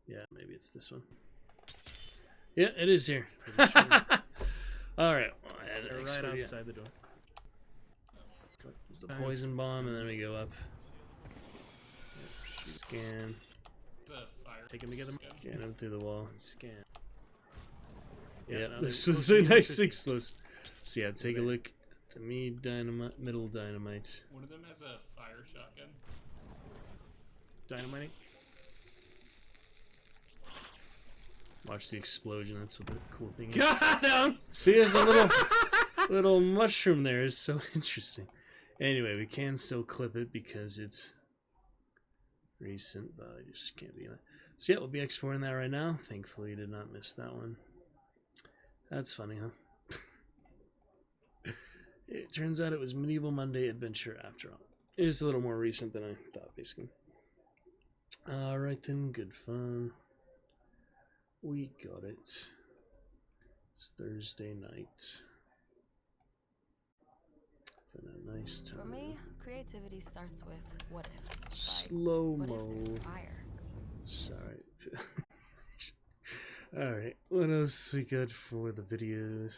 Yeah, maybe it's this one. Yeah, it is here. Sure. Alright, well, right outside the door. There's the poison bomb, and then we go up. Scan. Take him together. Scan him through the wall. Scan. Yeah, this was a nice explosive. So yeah, take a look at the middle dynamite. One of them has a fire shotgun. Dynamiting. Watch the explosion. That's what the cool thing is. Got him! See, there's a little mushroom there. It's so interesting. Anyway, we can still clip it because it's recent, but I just can't be in it. So yeah, we'll be exporting that right now. Thankfully, did not miss that one. That's funny, huh? It turns out it was Medieval Monday Adventure after all. It is a little more recent than I thought, basically. Alright then, good fun. We got it. It's Thursday night. For a nice time. For me, creativity starts with what ifs. Slow-mo. What if there's fire? Sorry. Alright, what else we got for the videos?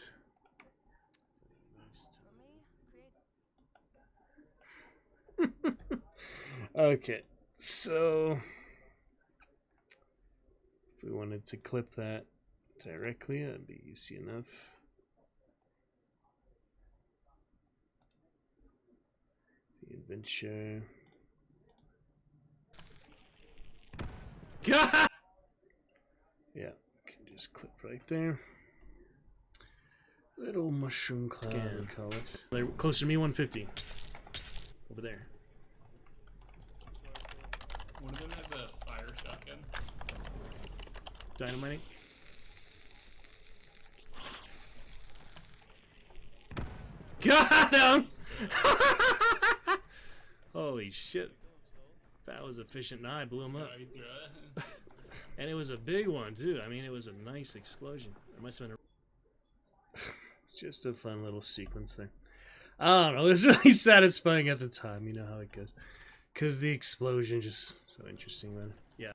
Okay, so if we wanted to clip that directly, that'd be easy enough. The adventure. God! Yeah, can just clip right there. Little mushroom cloud, we call it. They're closer to me, 150. Over there. One of them has a fire shotgun. Dynamiting. Got him! Holy shit. That was efficient. Nah, I blew him up. Oh, you threw it? And it was a big one, too. I mean, it was a nice explosion. There must have been a... Just a fun little sequence there. I don't know. It was really satisfying at the time. You know how it goes. Because the explosion just... So interesting, man. Yeah.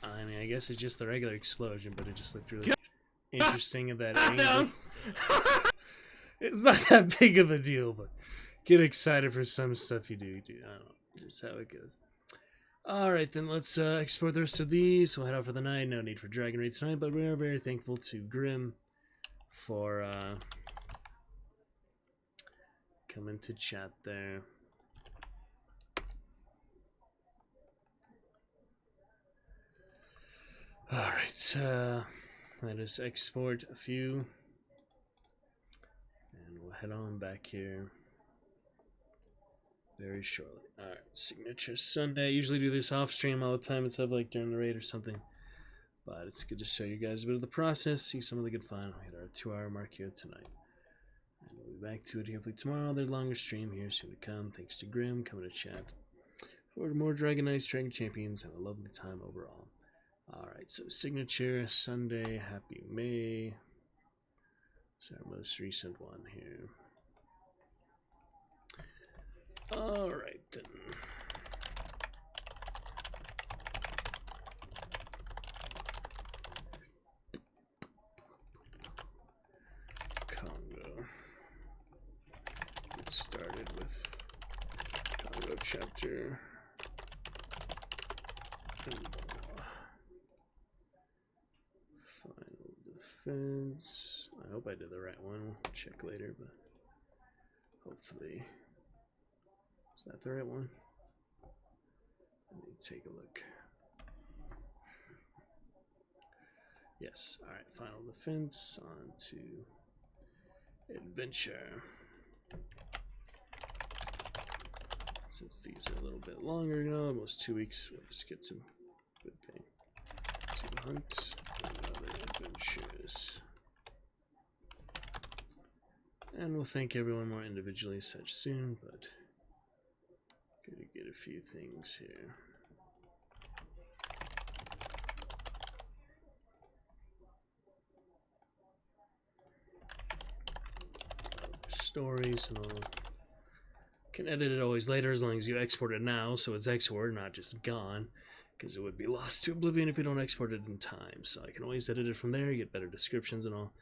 I mean, I guess it's just the regular explosion, but it just looked really interesting at that angle. It's not that big of a deal, but get excited for some stuff you do. I don't know. Just how it goes. Alright, then let's explore the rest of these. We'll head out for the night. No need for Dragon Raid tonight, but we are very thankful to Grim for coming to chat there. Alright, let us export a few. And we'll head on back here very shortly. Alright, Signature Sunday. I usually do this off stream all the time instead of like during the raid or something. But it's good to show you guys a bit of the process, see some of the good fun. We hit our 2-hour mark here tonight. And we'll be back to it hopefully tomorrow. Their longer stream here soon to come. Thanks to Grim coming to chat. Forward to more Dragon Knights, Dragon Champions. Have a lovely time overall. Alright, so Signature Sunday, Happy May. It's our most recent one here. Alright then. Congo. Get started with Congo chapter. Final defense. I hope I did the right one. We'll check later, but hopefully. Is that the right one? Let me take a look. Yes. Alright, final defense. On to adventure. Since these are a little bit longer, you know, almost 2 weeks, we'll just get some good thing. To hunt and other adventures. And we'll thank everyone more individually such soon, but gonna get a few things here. Stories and all. Can edit it always later as long as you export it now, so it's exported, not just gone, because it would be lost to oblivion if you don't export it in time. So I can always edit it from there, get better descriptions and all,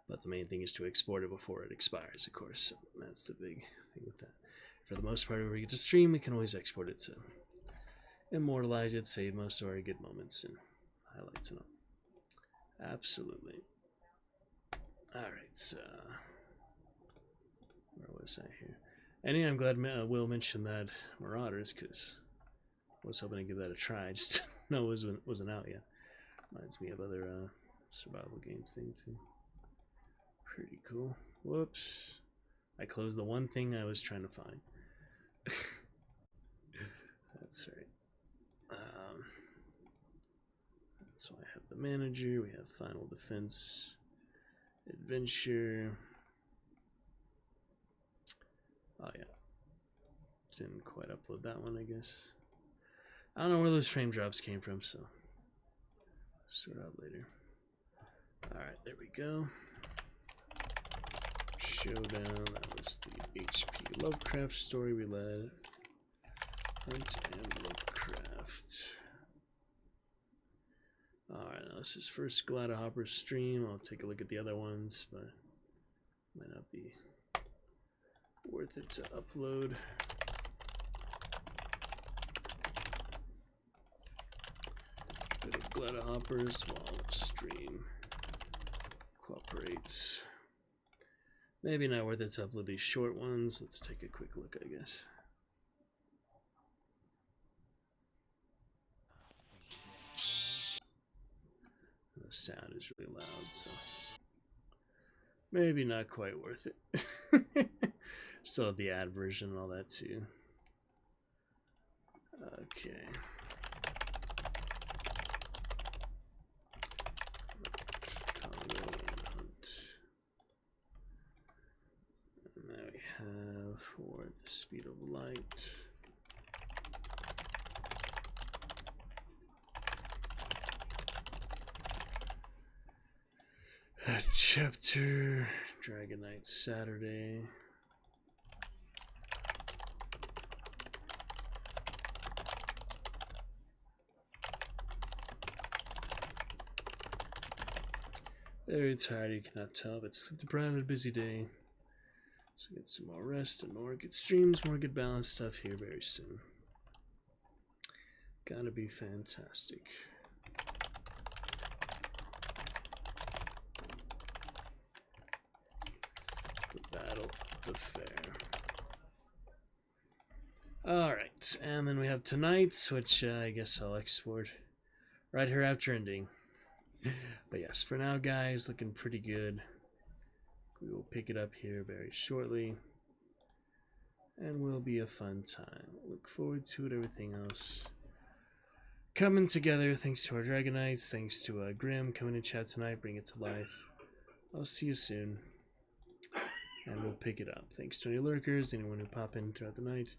but the main thing is to export it before it expires, of course. So that's the big thing with that. For the most part, when we get to stream, we can always export it to immortalize it, save most of our good moments and highlights and all. Absolutely. Alright, where was I here? Anyway, I'm glad Will mentioned that Marauders, because I was hoping to give that a try. I just didn't know it wasn't out yet. Reminds me of other survival games thing too. Pretty cool. Whoops. I closed the one thing I was trying to find. That's right. So I have the manager, we have final defense, adventure. Oh yeah, didn't quite upload that one, I guess. I don't know where those frame drops came from, so sort out later. Alright, there we go. Showdown, that was the HP Lovecraft story we led. Hunt and Lovecraft. Alright, now this is first Gladahopper stream. I'll take a look at the other ones, but might not be worth it to upload. Bit of Gladahoppers while stream cooperates. Maybe not worth it to upload these short ones. Let's take a quick look, I guess. The sound is really loud, so maybe not quite worth it. Still have the ad version and all that too. Okay. And now we have for the speed of light. Chapter Dragon Knight Saturday. Very tired, you cannot tell, but sleep deprived and a busy day. So get some more rest and more good streams, more good balanced stuff here very soon. Gonna be fantastic. The Battle of the Fair. Alright, and then we have tonight's, which I guess I'll export right here after ending. But yes, for now, guys, looking pretty good. We will pick it up here very shortly. And will be a fun time. Look forward to it, everything else coming together. Thanks to our Dragon Knights. Thanks to Grim coming to chat tonight, bring it to life. I'll see you soon. And we'll pick it up. Thanks to any lurkers, anyone who pop in throughout the night.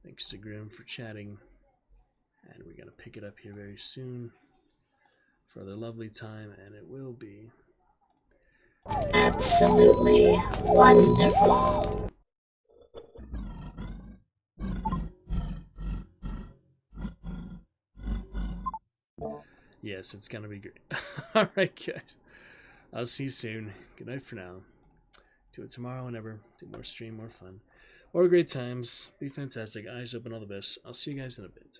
Thanks to Grim for chatting. And we're going to pick it up here very soon for the lovely time, and it will be absolutely wonderful. Yes, it's gonna be great. Alright, guys. I'll see you soon. Good night for now. Do it tomorrow whenever. Do more stream, more fun. More great times. Be fantastic. Eyes open, all the best. I'll see you guys in a bit.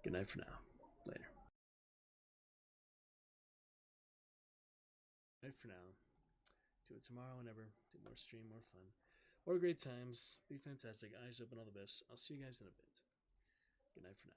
Good night for now. Later. Good night for now. Do it tomorrow whenever. Do more stream, more fun. More great times. Be fantastic. Eyes open, all the best. I'll see you guys in a bit. Good night for now.